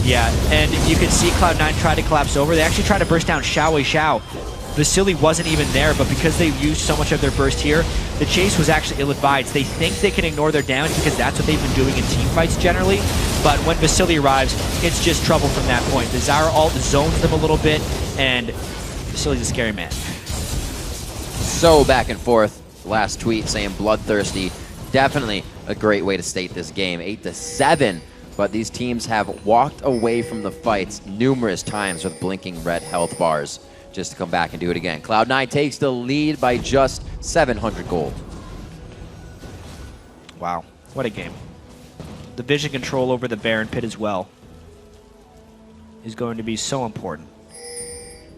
Yeah, and you can see Cloud9 try to collapse over. They actually try to burst down Xiao. Vasily wasn't even there, but because they used so much of their burst here, the chase was actually ill-advised. They think they can ignore their damage because that's what they've been doing in team fights generally, but when Vasily arrives, it's just trouble from that point. The Zyra ult zones them a little bit, and Vasily's a scary man. So back and forth. Last tweet saying bloodthirsty. Definitely a great way to state this game. 8-7. But these teams have walked away from the fights numerous times with blinking red health bars just to come back and do it again. Cloud9 takes the lead by just 700 gold. Wow, what a game. The vision control over the Baron pit as well is going to be so important.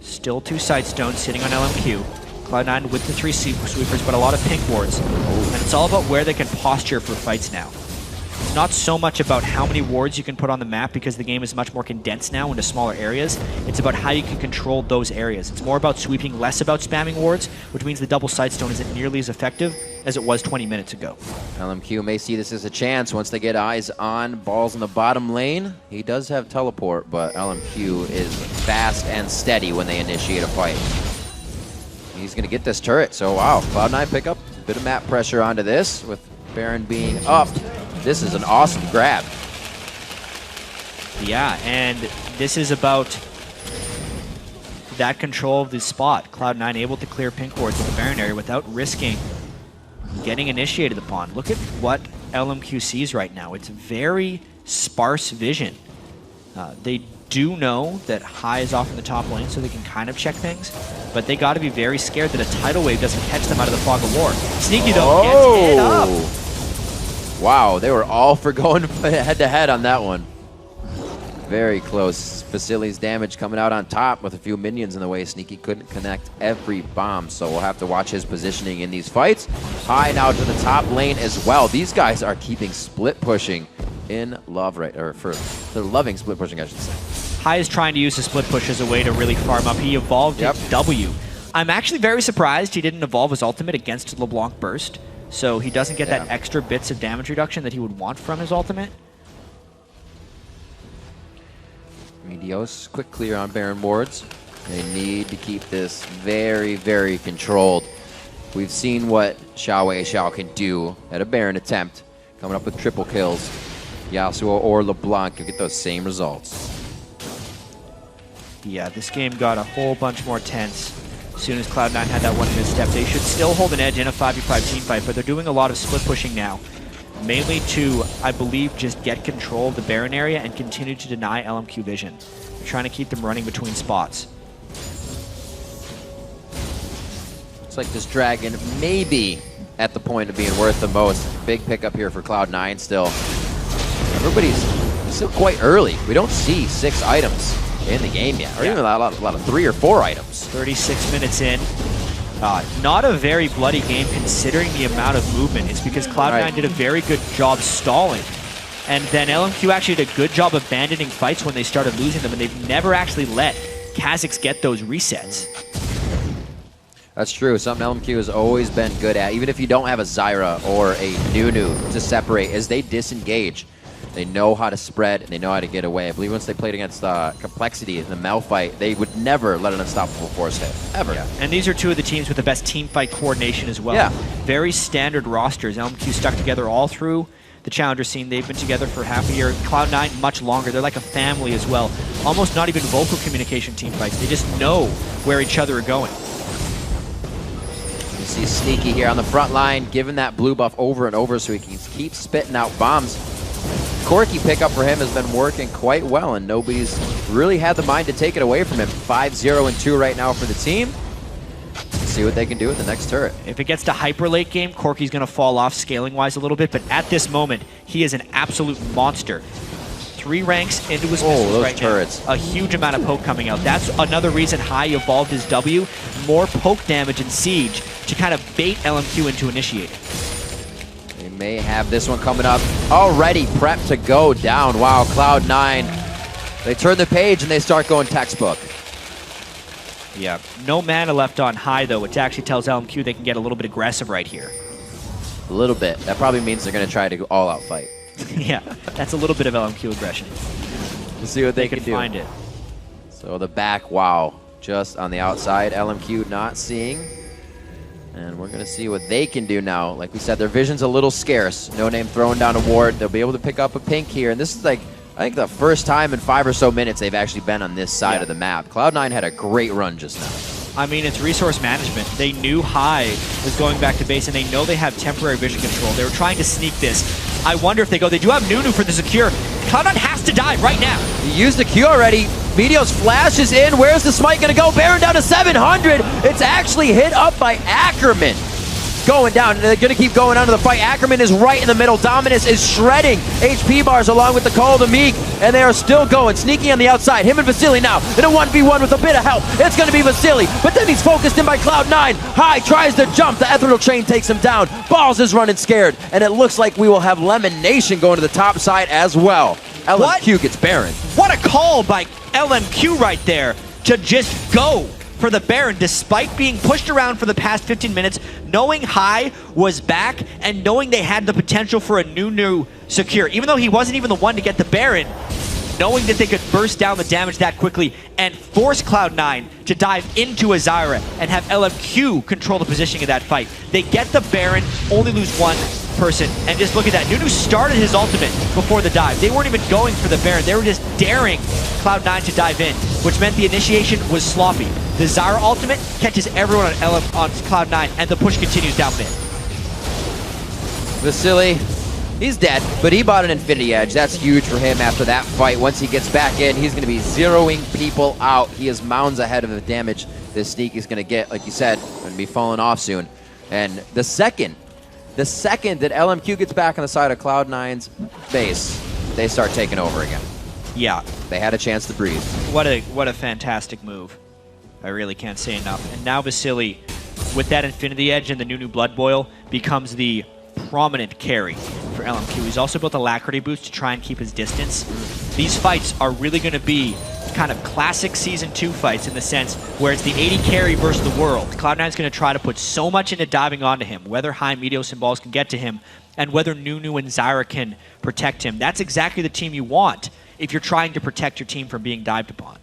Still 2 Sightstones sitting on LMQ. Cloud9 with the 3 sweepers, but a lot of pink wards. And it's all about where they can posture for fights now. It's not so much about how many wards you can put on the map because the game is much more condensed now into smaller areas. It's about how you can control those areas. It's more about sweeping, less about spamming wards, which means the double Sightstone isn't nearly as effective as it was 20 minutes ago. LMQ may see this as a chance once they get eyes on Balls in the bottom lane. He does have teleport, but LMQ is fast and steady when they initiate a fight. He's going to get this turret, so wow, Cloud9 pick up a bit of map pressure onto this with Baron being up. This is an awesome grab. Yeah, and this is about that control of the spot. Cloud9 able to clear pink wards in the Baron area without risking getting initiated upon. Look at what LMQ sees right now. It's very sparse vision. They do know that High is off in the top lane, so they can kind of check things, but they got to be very scared that a tidal wave doesn't catch them out of the fog of war. Sneaky though gets it up. Wow, they were all for going head-to-head on that one. Very close. Vasily's damage coming out on top with a few minions in the way. Sneaky couldn't connect every bomb, so we'll have to watch his positioning in these fights. High now to the top lane as well. These guys are keeping split pushing in love, right? Or they're loving split pushing, I should say. High is trying to use the split push as a way to really farm up. He evolved W. I'm actually very surprised he didn't evolve his ultimate against LeBlanc Burst, so he doesn't get that extra bits of damage reduction that he would want from his ultimate. Meteos, quick clear on Baron wards. They need to keep this very, very controlled. We've seen what Xiao can do at a Baron attempt, coming up with triple kills. Yasuo or LeBlanc could get those same results. Yeah, this game got a whole bunch more tense as soon as Cloud9 had that one misstep. They should still hold an edge in a 5v5 team fight, but they're doing a lot of split pushing now. Mainly to, I believe, just get control of the Baron area and continue to deny LMQ vision. They're trying to keep them running between spots. Looks like this Dragon may be at the point of being worth the most. Big pickup here for Cloud9 still. Everybody's still quite early. We don't see 6 items in the game yet, or even a lot of 3 or 4 items. 36 minutes in. Not a very bloody game considering the amount of movement. It's because Cloud9 did a very good job stalling. And then LMQ actually did a good job abandoning fights when they started losing them, and they've never actually let Kha'Zix get those resets. That's true. Something LMQ has always been good at, even if you don't have a Zyra or a Nunu to separate, as they disengage. They know how to spread, and they know how to get away. I believe once they played against Complexity in the Mel fight, they would never let an unstoppable force hit, ever. Yeah. And these are 2 of the teams with the best team fight coordination as well. Yeah. Very standard rosters. LMQ stuck together all through the Challenger scene. They've been together for half a year. Cloud9 much longer. They're like a family as well. Almost not even vocal communication team fights. They just know where each other are going. see Sneaky here on the front line, giving that blue buff over and over so he can keep spitting out bombs. Corky pickup for him has been working quite well, and nobody's really had the mind to take it away from him. 5-0 and 2 right now for the team. Let's see what they can do with the next turret. If it gets to hyper late game, Corky's going to fall off scaling-wise a little bit, but at this moment, he is an absolute monster. 3 ranks into his missiles those right turrets. now. A huge amount of poke coming out. That's another reason High evolved his W. More poke damage in Siege to kind of bait LMQ into initiating. They may have this one coming up. Already prepped to go down. Wow, Cloud9. They turn the page and they start going textbook. Yeah, no mana left on High, though, which actually tells LMQ they can get a little bit aggressive right here. A little bit. That probably means they're going to try to go all-out fight. Yeah, that's a little bit of LMQ aggression. Let's see what they can do. Find it. So the back, wow, just on the outside. LMQ not seeing. And we're going to see what they can do now. Like we said, their vision's a little scarce. No Name throwing down a ward. They'll be able to pick up a pink here. And this is like, I think the first time in 5 or so minutes they've actually been on this side of the map. Cloud9 had a great run just now. I mean, it's resource management. They knew High was going back to base, and they know they have temporary vision control. They were trying to sneak this. I wonder if they go, they do have Nunu for the secure. Cloud9 has to die right now. He used the Q already. Meteos flashes in. Where's the smite going to go? Baron down to 700. It's actually hit up by Ackerman. Going down. They're going to keep going onto the fight. Ackerman is right in the middle. Dominus is shredding HP bars along with the Call to Meek, and they are still going. Sneaky on the outside. Him and Vasily now in a 1v1 with a bit of help. It's going to be Vasily, but then he's focused in by Cloud9. High tries to jump. The Ethereal Train takes him down. Balls is running scared, and it looks like we will have Lemon Nation going to the top side as well. LMQ gets Baron. What a call by LMQ right there to just go for the Baron, despite being pushed around for the past 15 minutes, knowing High was back and knowing they had the potential for a new secure. Even though he wasn't even the one to get the Baron, knowing that they could burst down the damage that quickly and force Cloud9 to dive into Azira and have LMQ control the positioning of that fight. They get the Baron, only lose one person, and just look at that. Nunu started his ultimate before the dive. They weren't even going for the Baron. They were just daring Cloud9 to dive in, which meant the initiation was sloppy. The Zyra ultimate catches everyone on Cloud9, and the push continues down mid. Vasily, he's dead, but he bought an Infinity Edge. That's huge for him after that fight. Once he gets back in, he's going to be zeroing people out. He is mounds ahead of the damage this Sneak is going to get. Like you said, going to be falling off soon. And the second that LMQ gets back on the side of Cloud9's base, they start taking over again. Yeah. They had a chance to breathe. What a fantastic move. I really can't say enough. And now Vasily, with that Infinity Edge and the Nunu Blood Boil, becomes the prominent carry for LMQ. He's also built a Alacrity boost to try and keep his distance. These fights are really going to be kind of classic Season 2 fights in the sense where it's the 80 carry versus the world. Cloud9's going to try to put so much into diving onto him, whether High, Meteos, and Balls can get to him, and whether Nunu and Zyra can protect him. That's exactly the team you want if you're trying to protect your team from being dived upon.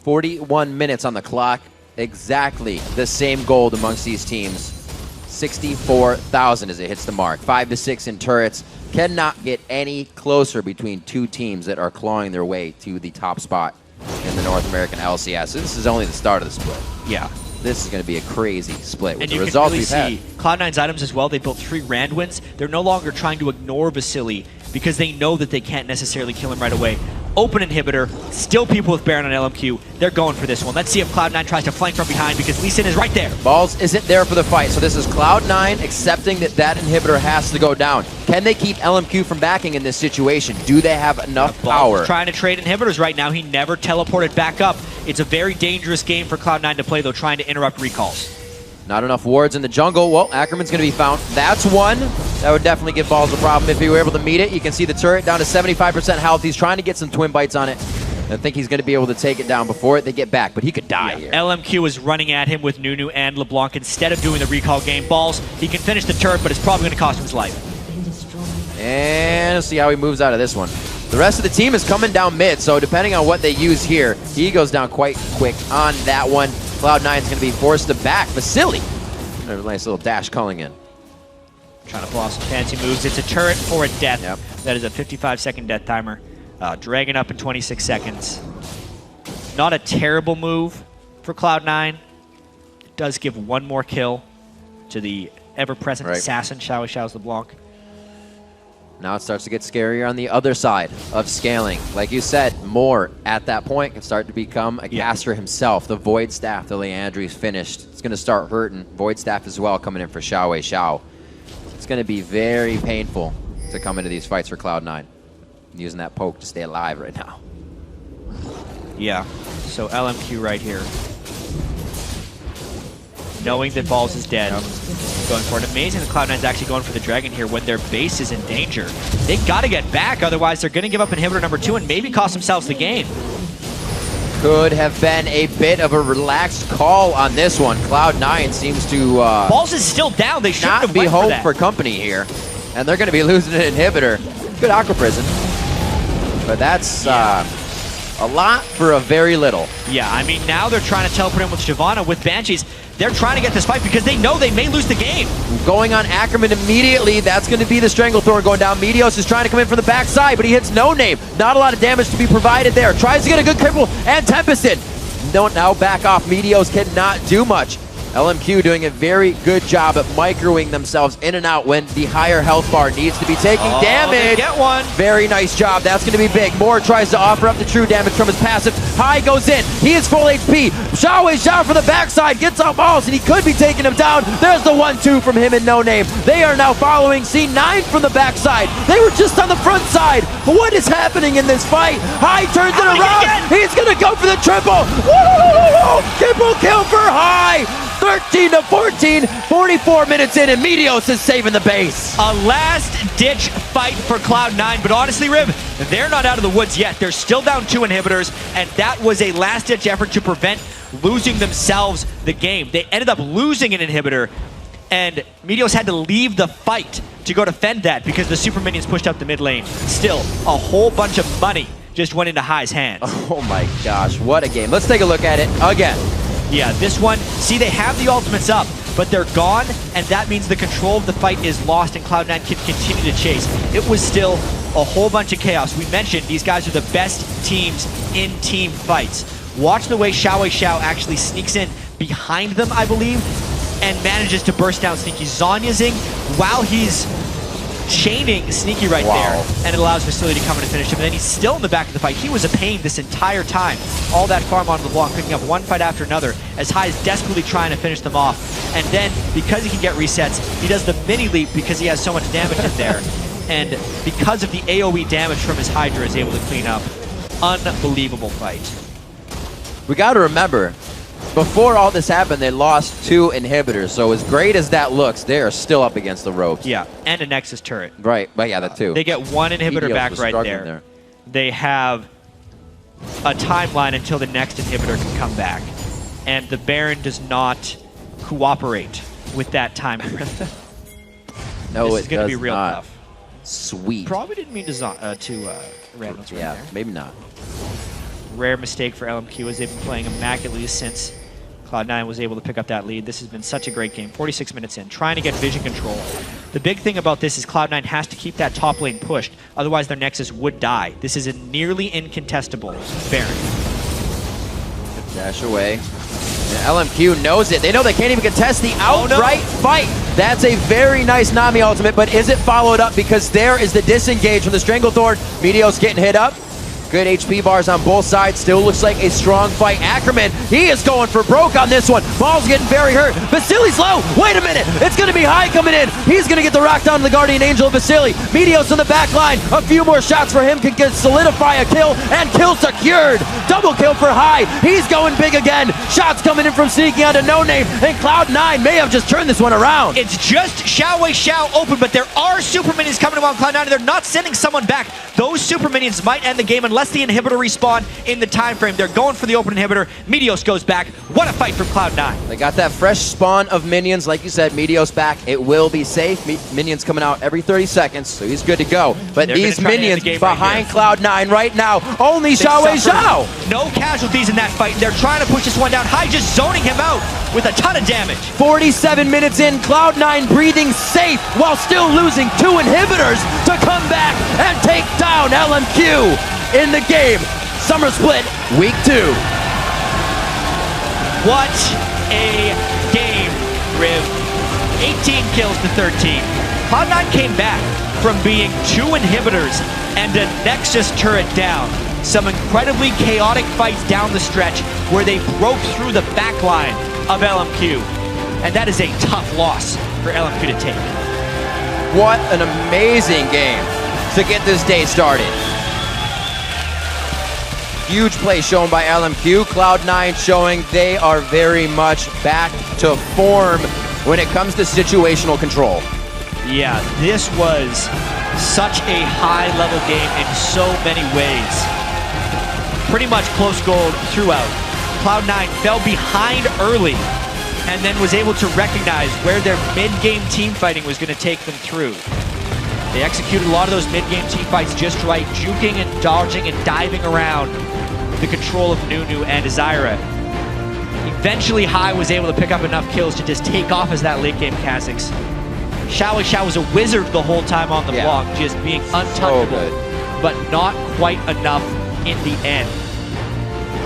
41 minutes on the clock. Exactly the same gold amongst these teams. 64,000 as it hits the mark. 5 to 6 in turrets. Cannot get any closer between two teams that are clawing their way to the top spot in the North American LCS. So this is only the start of the split. Yeah. This is going to be a crazy split with and the you can results really we've had. see Cloud9's items as well. They built 3 Rand wins. They're no longer trying to ignore Vasily because they know that they can't necessarily kill him right away. Open inhibitor, still people with Baron on LMQ. They're going for this one. Let's see if Cloud9 tries to flank from behind because Lee Sin is right there. Balls isn't there for the fight, so this is Cloud9 accepting that that inhibitor has to go down. Can they keep LMQ from backing in this situation? Do they have enough power? Balls trying to trade inhibitors right now. He never teleported back up. It's a very dangerous game for Cloud9 to play, though, trying to interrupt recalls. Not enough wards in the jungle. Well, Ackerman's going to be found. That's one. That would definitely give Balls a problem if he were able to meet it. You can see the turret down to 75% health. He's trying to get some twin bites on it. I think he's going to be able to take it down before they get back, but he could die here. LMQ is running at him with Nunu and LeBlanc instead of doing the recall game. Balls, he can finish the turret, but it's probably going to cost him his life. And let's see how he moves out of this one. The rest of the team is coming down mid, so depending on what they use here, he goes down quite quick on that one. Cloud9 is going to be forced to back. Vasily, a nice little dash calling in. Trying to pull off some fancy moves. It's a turret for a death. Yep. That is a 55-second death timer. Dragging up in 26 seconds. Not a terrible move for Cloud9. It does give one more kill to the ever-present assassin, Xiao Xiao's LeBlanc. Now it starts to get scarier on the other side of scaling. Like you said, more at that point can start to become a caster himself. The Void Staff that Leandri's finished, it's going to start hurting. Void Staff as well coming in for Xiao Xiao. It's going to be very painful to come into these fights for Cloud9. Using that poke to stay alive right now. Yeah, so LMQ right here. Knowing that Balls is dead, going for it. Amazing that Cloud9's actually going for the Dragon here when their base is in danger. They got to get back, otherwise they're going to give up inhibitor number 2 and maybe cost themselves the game. Could have been a bit of a relaxed call on this one. Cloud9 seems to Balls is still down. They shouldn't not have be went home that. for company here. And they're going to be losing an inhibitor. Good Aqua Prison. But that's a lot for a very little. Yeah, I mean, now they're trying to teleport in with Shyvana, with Banshees. They're trying to get this fight because they know they may lose the game. Going on Ackerman immediately. That's going to be the Stranglethorn going down. Meteos is trying to come in from the backside, but he hits No Name. Not a lot of damage to be provided there. Tries to get a good cripple, and Tempest in. Don't now back off. Meteos cannot do much. LMQ doing a very good job at microing themselves in and out when the higher health bar needs to be taking damage. They get one. Very nice job. That's going to be big. Moore tries to offer up the true damage from his passive. High goes in. He is full HP. Xiao for the backside. Gets out Balls, and he could be taking him down. There's the 1-2 from him and No Name. They are now following C9 from the backside. They were just on the front side. What is happening in this fight? High turns it around. He's going to go for the triple. Whoa! Triple kill for High. 13-14, 44 minutes in, and Meteos is saving the base. A last-ditch fight for Cloud9, but honestly, Rib, they're not out of the woods yet. They're still down 2 inhibitors, and that was a last-ditch effort to prevent losing themselves the game. They ended up losing an inhibitor, and Meteos had to leave the fight to go defend that because the super minions pushed up the mid lane. Still, a whole bunch of money just went into High's hands. Oh my gosh, what a game. Let's take a look at it again. Yeah, this one, see, they have the ultimates up, but they're gone, and that means the control of the fight is lost, and Cloud9 can continue to chase. It was still a whole bunch of chaos. We mentioned these guys are the best teams in team fights. Watch the way Xiao actually sneaks in behind them, I believe, and manages to burst down Sneaky. Zhonyazing while he's chaining Sneaky right there, and it allows Vasily to come in and finish him. And then he's still in the back of the fight. He was a pain this entire time. All that farm on LeBlanc, picking up one fight after another, as High is desperately trying to finish them off. And then, because he can get resets, he does the mini leap because he has so much damage in there. And because of the AoE damage from his Hydra, is able to clean up. Unbelievable fight. We got to remember, before all this happened, they lost 2 inhibitors. So as great as that looks, they are still up against the ropes. Yeah, and a Nexus turret. Right, but yeah, that too. They get 1 inhibitor Meteos back was right struggling there. They have a timeline until the next inhibitor can come back. And the Baron does not cooperate with that time. No, this it is going to be does real not. tough. Sweet. Probably didn't mean to Randall's right Yeah, there. maybe not. Rare mistake for LMQ as they've been playing immaculately since Cloud9 was able to pick up that lead. This has been such a great game. 46 minutes in, trying to get vision control. The big thing about this is Cloud9 has to keep that top lane pushed, otherwise their Nexus would die. This is a nearly incontestable Baron. Dash away. And LMQ knows it. They know they can't even contest the outright fight. That's a very nice Nami ultimate, but is it followed up? Because there is the disengage from the Stranglethorn. Meteos getting hit up. Good HP bars on both sides. Still looks like a strong fight. Ackerman, he is going for broke on this one. Ball's getting very hurt. Vasily's low. Wait a minute. It's going to be High coming in. He's going to get the rock down to the Guardian Angel of Vasily. Meteos on the back line. A few more shots for him can solidify a kill, and kill secured. Double kill for High. He's going big again. Shots coming in from Sneaky onto No Name, and Cloud9 may have just turned this one around. It's just Xiao open, but there are super minions coming on Cloud9, and they're not sending someone back. Those super minions might end the game unless the inhibitor respawn in the time frame. They're going for the open inhibitor. Meteos goes back. What a fight from Cloud9. They got that fresh spawn of minions. Like you said, Meteos back. It will be safe. Minions coming out every 30 seconds, so he's good to go. But They're these minions behind right Cloud9 right now, only Xiao. No casualties in that fight. They're trying to push this one down. High just zoning him out with a ton of damage. 47 minutes in, Cloud9 breathing safe while still losing 2 inhibitors to come back and take down LMQ in the game. Summer Split, Week 2. What a game, Riv. 18 kills to 13. Cloud9 came back from being 2 inhibitors and a Nexus turret down. Some incredibly chaotic fights down the stretch where they broke through the backline of LMQ. And that is a tough loss for LMQ to take. What an amazing game to get this day started. Huge play shown by LMQ. Cloud9 showing they are very much back to form when it comes to situational control. Yeah, this was such a high-level game in so many ways. Pretty much close gold throughout. Cloud9 fell behind early and then was able to recognize where their mid-game team fighting was going to take them through. They executed a lot of those mid-game team fights just right, juking and dodging and diving around the control of Nunu and Azira. Eventually, Hai was able to pick up enough kills to just take off as that late-game Kha'Zix. Xiao was a wizard the whole time on the block, just being untouchable, but not quite enough in the end.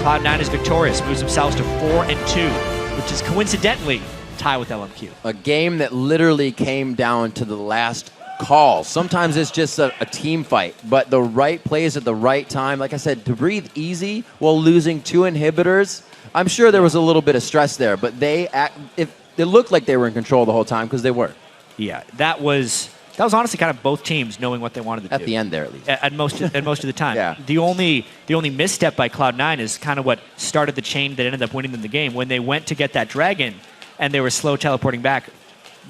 Cloud9 is victorious, moves themselves to 4-2, which is coincidentally tied with LMQ. A game that literally came down to the last call. Sometimes it's just a team fight, but the right plays at the right time. Like I said, to breathe easy while losing 2 inhibitors, I'm sure there was a little bit of stress there, but it looked like they were in control the whole time because they were. Yeah, that was honestly kind of both teams knowing what they wanted to do. At the end there, at least. At most of the time. Yeah. The only misstep by Cloud9 is kind of what started the chain that ended up winning them the game. When they went to get that dragon and they were slow teleporting back,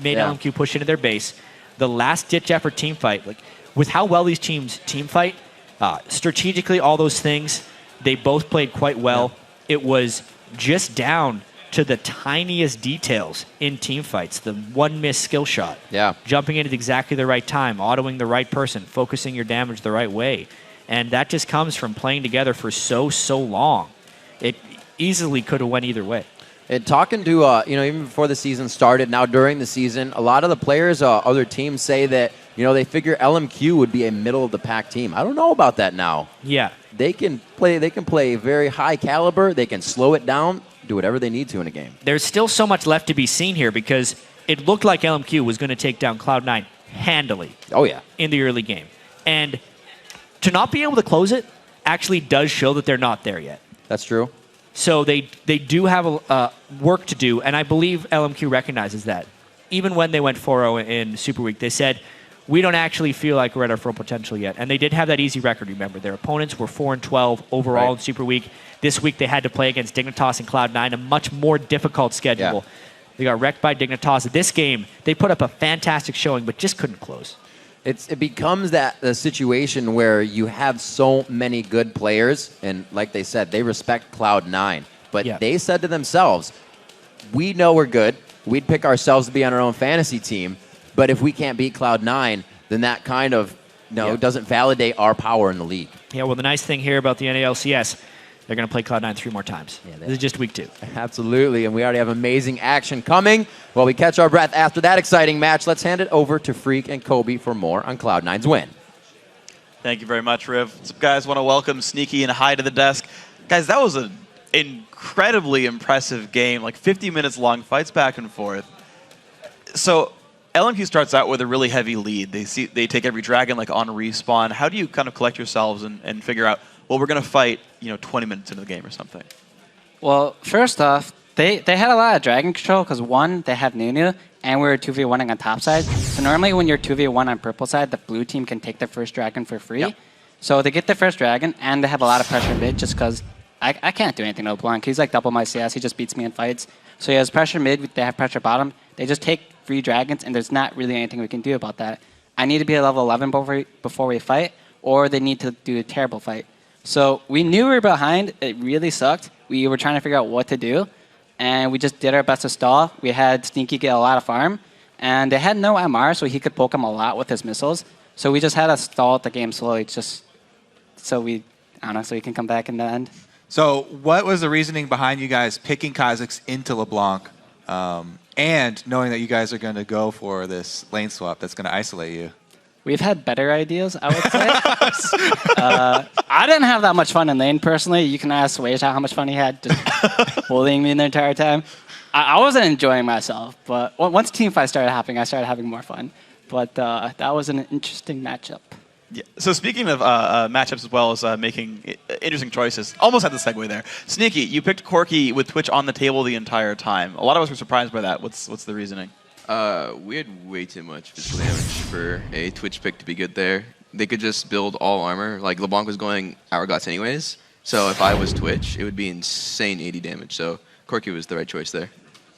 made LMQ push into their base. The last-ditch effort team fight, like with how well these teams team fight, strategically, all those things, they both played quite well. Yeah. It was just down to the tiniest details in team fights. The one missed skill shot. Yeah. Jumping in at exactly the right time, autoing the right person, focusing your damage the right way. And that just comes from playing together for so long. It easily could have went either way. And talking to, even before the season started, now during the season, a lot of the players, other teams say that, they figure LMQ would be a middle-of-the-pack team. I don't know about that now. Yeah. They can play very high caliber. They can slow it down, do whatever they need to in a game. There's still so much left to be seen here because it looked like LMQ was going to take down Cloud9 handily. Oh, yeah. In the early game. And to not be able to close it actually does show that they're not there yet. That's true. So they do have work to do, and I believe LMQ recognizes that. Even when they went 4-0 in Super Week, they said, we don't actually feel like we're at our full potential yet. And they did have that easy record, remember. Their opponents were 4-12 overall in Super Week. This week they had to play against Dignitas and Cloud9, a much more difficult schedule. Yeah. They got wrecked by Dignitas. This game, they put up a fantastic showing, but just couldn't close. It becomes the situation where you have so many good players, and like they said, they respect Cloud9. But they said to themselves, we know we're good. We'd pick ourselves to be on our own fantasy team. But if we can't beat Cloud9, then that kind of doesn't validate our power in the league. Yeah, well, the nice thing here about the LCS, they're going to play Cloud9 3 more times. Yeah, this is just week 2. Absolutely, and we already have amazing action coming. While we catch our breath after that exciting match, let's hand it over to Freak and Kobe for more on Cloud9's win. Thank you very much, Riv. Some guys want to welcome Sneaky and Hai to the desk. Guys, that was an incredibly impressive game, like 50 minutes long, fights back and forth. So LMQ starts out with a really heavy lead. They take every dragon like on respawn. How do you kind of collect yourselves and figure out, well, we're going to fight 20 minutes into the game or something? Well, first off, they had a lot of dragon control because, one, they have Nunu, and we were 2v1ing on top side. So normally when you're 2v1 on purple side, the blue team can take the first dragon for free. Yep. So they get the first dragon, and they have a lot of pressure mid just because I can't do anything to LeBlanc. He's like double my CS. He just beats me in fights. So he has pressure mid. They have pressure bottom. They just take free dragons, and there's not really anything we can do about that. I need to be at level 11 before we fight, or they need to do a terrible fight. So we knew we were behind. It really sucked. We were trying to figure out what to do, and we just did our best to stall. We had Sneaky get a lot of farm, and they had no MR, so he could poke him a lot with his missiles. So we just had to stall the game slowly, just so we can come back in the end. So what was the reasoning behind you guys picking Kha'Zix into LeBlanc and knowing that you guys are going to go for this lane swap that's going to isolate you? We've had better ideas, I would say. I didn't have that much fun in lane, personally. You can ask Wage how much fun he had just bullying me the entire time. I wasn't enjoying myself, but once team fight started happening, I started having more fun. But that was an interesting matchup. Yeah. So speaking of matchups as well as making interesting choices, almost had the segue there. Sneaky, you picked Corki with Twitch on the table the entire time. A lot of us were surprised by that. What's the reasoning? We had way too much physical damage for a Twitch pick to be good there. They could just build all armor. Like, LeBlanc was going Hourglass anyways, so if I was Twitch, it would be insane 80 damage. So Corki was the right choice there.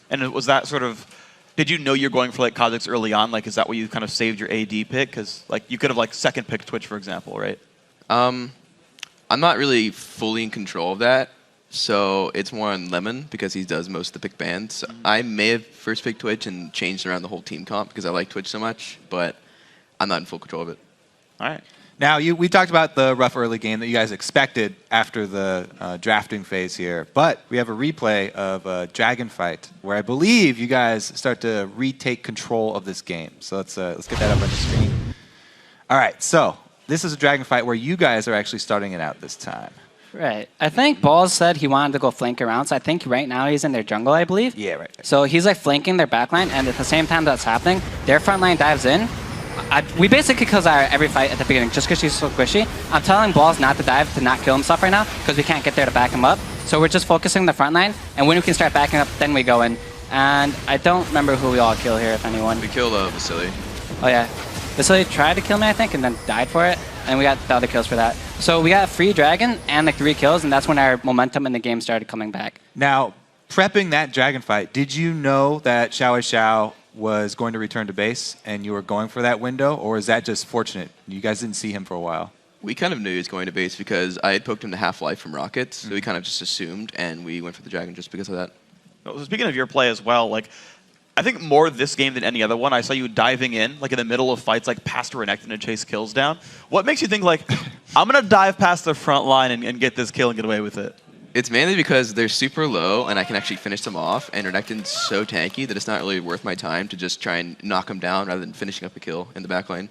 And was that sort of... Did you know you're going for like Kha'Zix early on? Like, is that where you kind of saved your AD pick? Because like you could have like second picked Twitch, for example, right? I'm not really fully in control of that, so it's more on Lemon because he does most of the pick bans. I may have first picked Twitch and changed around the whole team comp because I like Twitch so much, but I'm not in full control of it. All right. Now, we talked about the rough early game that you guys expected after the drafting phase here, but we have a replay of a Dragon fight where I believe you guys start to retake control of this game. So let's get that up on the screen. All right, so this is a Dragon fight where you guys are actually starting it out this time. Right. I think Balls said he wanted to go flank around, so I think right now he's in their jungle, I believe. Yeah, right. So he's like flanking their backline, and at the same time that's happening, their front line dives in. We basically kill Zyra every fight at the beginning just because she's so squishy. I'm telling Balls not to dive, to not kill himself right now because we can't get there to back him up. So we're just focusing the front line, and when we can start backing up, then we go in. And I don't remember who we all kill here, if anyone. We killed Vasily. Oh yeah. Vasily tried to kill me, I think, and then died for it. And we got the other kills for that. So we got free Dragon and like 3 kills, and that's when our momentum in the game started coming back. Now, prepping that Dragon fight, did you know that Xiao Xiao was going to return to base and you were going for that window, or is that just fortunate? You guys didn't see him for a while. We kind of knew he was going to base because I had poked him to Half-Life from Rockets, so we kind of just assumed, and we went for the Dragon just because of that. So speaking of your play as well, like I think more this game than any other one, I saw you diving in, like in the middle of fights, like past Renekton to chase kills down. What makes you think, like, I'm going to dive past the front line and get this kill and get away with it? It's mainly because they're super low, and I can actually finish them off, and Renekton's so tanky that it's not really worth my time to just try and knock him down rather than finishing up a kill in the back lane.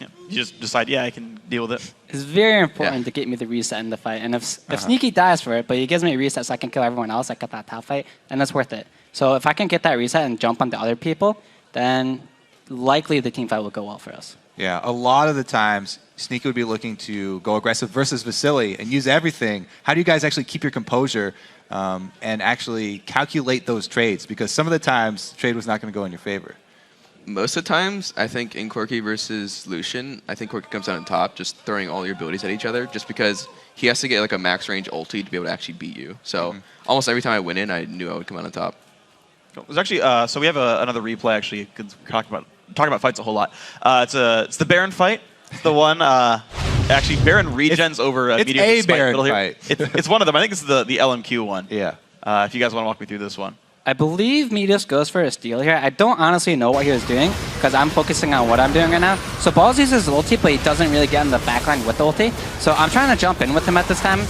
Yeah. You just decide, yeah, I can deal with it. It's very important to get me the reset in the fight. And if Sneaky dies for it, but he gives me a reset so I can kill everyone else, like at that top fight, then that's worth it. So if I can get that reset and jump onto other people, then likely the team fight will go well for us. Yeah, a lot of the times, Sneaky would be looking to go aggressive versus Vasily and use everything. How do you guys actually keep your composure and actually calculate those trades? Because some of the times, trade was not going to go in your favor. Most of the times, I think in Corki versus Lucian, I think Corki comes out on top, just throwing all your abilities at each other, just because he has to get like a max range ulti to be able to actually beat you. So almost every time I went in, I knew I would come out on top. There's actually so we have another replay actually. Talking about fights a whole lot. It's the Baron fight. It's the one actually Baron regens over it's medium a spike Baron middle here. fight. It's one of them. I think it's the LMQ one. Yeah. If you guys want to walk me through this one. I believe Medius goes for a steal here. I don't honestly know what he was doing because I'm focusing on what I'm doing right now. So Balls uses ulti, but he doesn't really get in the backline with the ulti. So I'm trying to jump in with him at this time,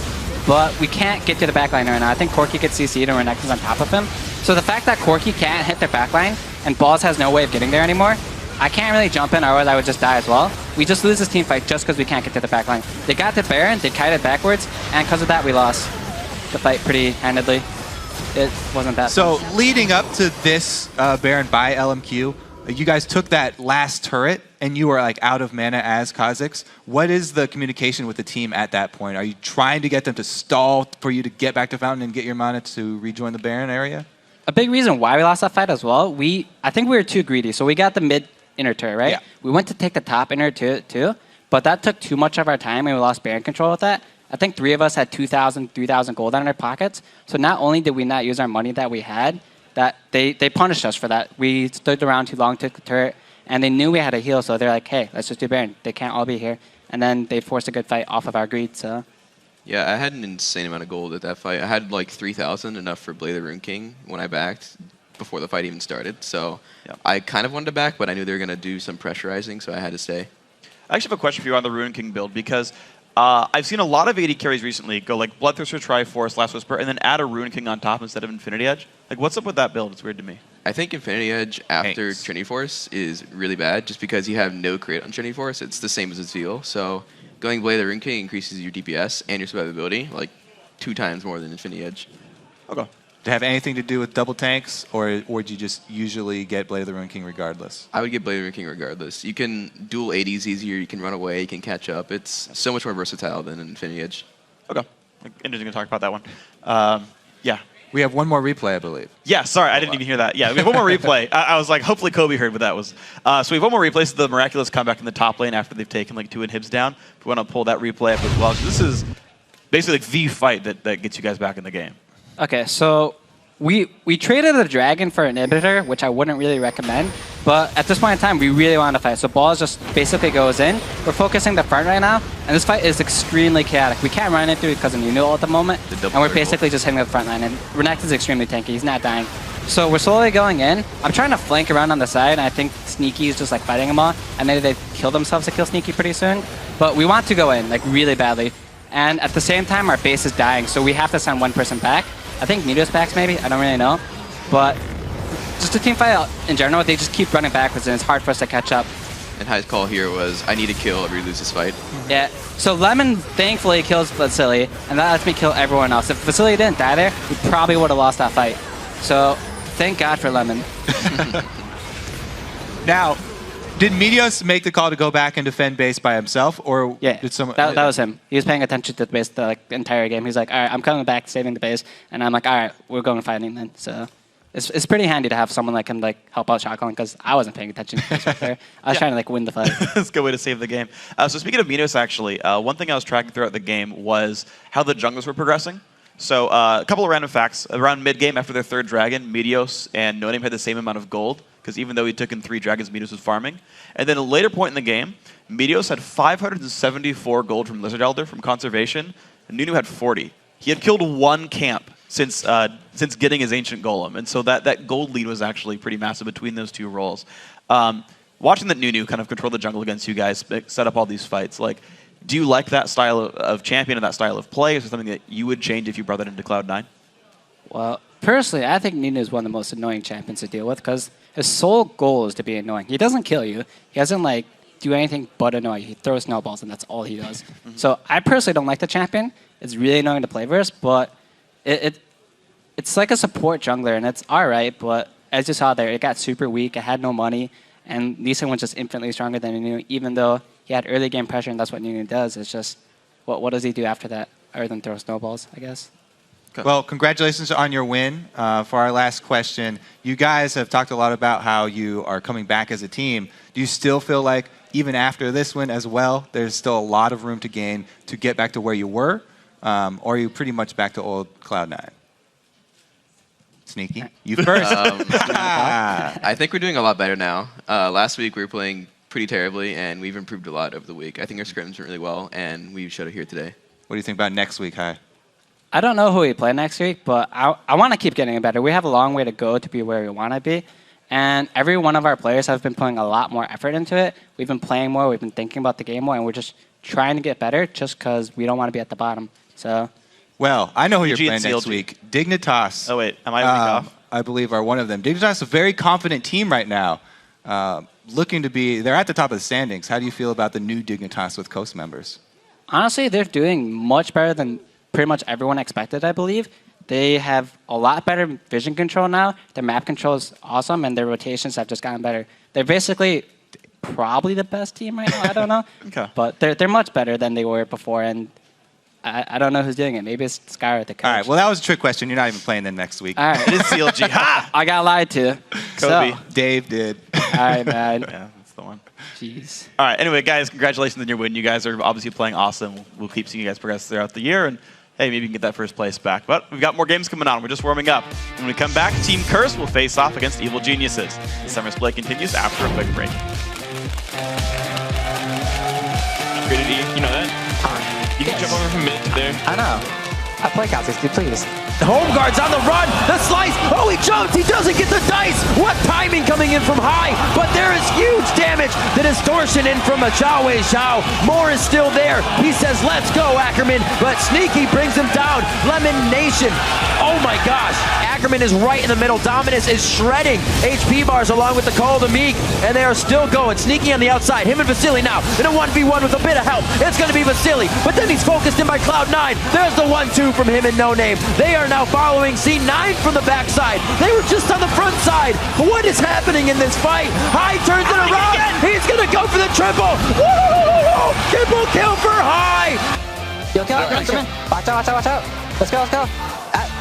but we can't get to the backline right now. I think Corki gets CC'd and Renekton's on top of him. So the fact that Corki can't hit their backline and Balls has no way of getting there anymore, I can't really jump in, or I would just die as well. We just lose this team fight just because we can't get to the backline. They got to Baron, they kited backwards, and because of that we lost the fight pretty handedly. It wasn't that So fun. leading up to this Baron by LMQ, you guys took that last turret and you were like out of mana as Kha'Zix. What is the communication with the team at that point? Are you trying to get them to stall for you to get back to Fountain and get your mana to rejoin the Baron area? A big reason why we lost that fight as well, I think we were too greedy. So we got the mid inner turret, right? Yeah. We went to take the top inner turret too, but that took too much of our time and we lost Baron control with that. I think 3 of us had 2,000, 3,000 gold in our pockets. So not only did we not use our money that we had, that they punished us for that. We stood around too long, took the turret, and they knew we had a heal, so they're like, hey, let's just do Baron. They can't all be here. And then they forced a good fight off of our greed, so... Yeah, I had an insane amount of gold at that fight. I had like 3,000, enough for Blade the Rune King when I backed before the fight even started. So I kind of wanted to back, but I knew they were going to do some pressurizing, so I had to stay. I actually have a question for you on the Rune King build because I've seen a lot of AD carries recently go like Bloodthirster, Triforce, Last Whisper, and then add a Rune King on top instead of Infinity Edge. Like, what's up with that build? It's weird to me. I think Infinity Edge after Trinity Force is really bad just because you have no crit on Trinity Force. It's the same as its Zeal. So going Blade the Rune King increases your DPS and your survivability like 2 times more than Infinity Edge. Okay. Did it have anything to do with double tanks, or would you just usually get Blade of the Ruined King regardless? I would get Blade of the Ruined King regardless. You can dual 80s easier, you can run away, you can catch up. It's so much more versatile than Infinity Edge. Okay. Interesting to talk about that one. Yeah. We have one more replay, I believe. Yeah, sorry, I didn't even hear that. Yeah, we have one more replay. I was like, hopefully Kobe heard what that was. So we have one more replay. So the Miraculous comeback in the top lane after they've taken like 2 inhibs down. We want to pull that replay up as well. So this is basically like the fight that gets you guys back in the game. Okay, so we traded a dragon for an inhibitor, which I wouldn't really recommend. But at this point in time, we really want to fight. So Balls just basically goes in. We're focusing the front right now, and this fight is extremely chaotic. We can't run it through because of Nunu at the moment, and we're basically just hitting the front line. And Renekton is extremely tanky. He's not dying. So we're slowly going in. I'm trying to flank around on the side, and I think Sneaky is just like fighting them all. And maybe they kill themselves to kill Sneaky pretty soon. But we want to go in, like really badly. And at the same time, our base is dying, so we have to send one person back. I think Nido's back maybe, I don't really know. But just a team fight in general, they just keep running backwards and it's hard for us to catch up. And High's call here was, I need a kill or we lose this fight. Yeah, so Lemon thankfully kills Vasily, and that lets me kill everyone else. If Vasily didn't die there, we probably would have lost that fight. So thank God for Lemon. Now, did Meteos make the call to go back and defend base by himself, or did someone? That was him. He was paying attention to the base the entire game. He's like, all right, I'm coming back, saving the base, and I'm like, all right, we're going fighting then. So it's pretty handy to have someone like him help out shotgun because I wasn't paying attention to this right there. I was trying to win the fight. That's a good way to save the game. So speaking of Meteos, actually, one thing I was tracking throughout the game was how the junglers were progressing. So a couple of random facts. Around mid-game, after their 3rd dragon, Meteos and No Name had the same amount of gold, because even though he took in 3 dragons, Meteos was farming. And then at a later point in the game, Meteos had 574 gold from Lizard Elder from conservation, and Nunu had 40. He had killed 1 camp since getting his Ancient Golem, and so that gold lead was actually pretty massive between those 2 roles. Watching that Nunu kind of control the jungle against you guys, set up all these fights, like, do you like that style of champion and that style of play? Is there something that you would change if you brought that into Cloud9? Well, personally, I think Nunu is one of the most annoying champions to deal with because his sole goal is to be annoying. He doesn't kill you. He doesn't do anything but annoy you. He throws snowballs, and that's all he does. So I personally don't like the champion. It's really annoying to play versus, but it's like a support jungler, and it's all right. But as you saw there, it got super weak. It had no money, and Lee Sin was just infinitely stronger than Nunu, even though he had early game pressure, and that's what Nunu does. It's just, what does he do after that, other than throw snowballs, I guess? Well, congratulations on your win. For our last question, you guys have talked a lot about how you are coming back as a team. Do you still feel like, even after this win as well, there's still a lot of room to gain to get back to where you were? Or are you pretty much back to old Cloud9? Sneaky, you first. I think we're doing a lot better now. Last week we were playing pretty terribly, and we've improved a lot over the week. I think our scrims went really well, and we showed it here today. What do you think about next week, Hi? I don't know who we play next week, but I want to keep getting better. We have a long way to go to be where we want to be. And every one of our players have been putting a lot more effort into it. We've been playing more, we've been thinking about the game more, and we're just trying to get better just because we don't want to be at the bottom. So, well, I know who you're PG playing and next CLG. week. Dignitas. Oh, wait. Am I week off? I believe are one of them. Dignitas is a very confident team right now. Looking to be, they're at the top of the standings. How do you feel about the new Dignitas with Coast members? honestly, they're doing much better than pretty much everyone expected, I believe. They have a lot better vision control now. Their map control is awesome, and their rotations have just gotten better. They're basically probably the best team right now. I don't know. Okay. But they're much better than they were before, and I don't know who's doing it. Maybe it's Skyr, the coach. All right, well, that was a trick question. You're not even playing them next week. All right. It is CLG. Ha! I got lied to. Kobe. So, Dave did. all right, man. Yeah, that's the one. Jeez. All right. Anyway, guys, congratulations on your win. You guys are obviously playing awesome. We'll keep seeing you guys progress throughout the year, and hey, maybe you can get that first place back. But we've got more games coming on. We're just warming up. When we come back, Team Curse will face off against Evil Geniuses. The summer play continues after a quick break. Upgraded E, you know that? You can jump over from mid to there. I know. I play Kha'Zix, please. The home guard's on the run. The slice. Oh, he jumps. He doesn't get the dice. What timing coming in from high. But there is huge damage. The distortion in from a Xiao Wei Xiao. Moore is still there. He says, let's go, Ackerman. But Sneaky brings him down. Lemon Nation. Oh, my gosh. Ackerman is right in the middle. Dominus is shredding HP bars along with the Call of the Meek. And they are still going. Sneaky on the outside. Him and Vasily now in a 1v1 with a bit of help. It's going to be Vasily. But then he's focused in by Cloud9. There's the 1-2 from him and No Name. They are are now following C9 from the backside. They were just on the front side. What is happening in this fight? High turns it around. He's going to go for the triple. Woo! Triple kill for High. Yo, kill out, come in. Watch out, watch out, watch out. Let's go, let's go.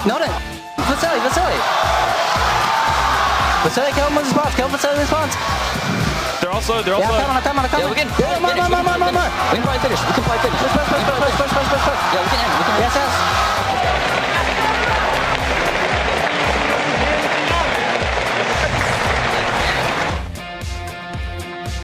Nolan. Vasily, Vasily. Vasily, kill him with the spawns. Kill Vasily with the spawns. They're also. Yeah, come on. Yeah, we can. Yeah, more. We can probably finish. We can probably finish. Push.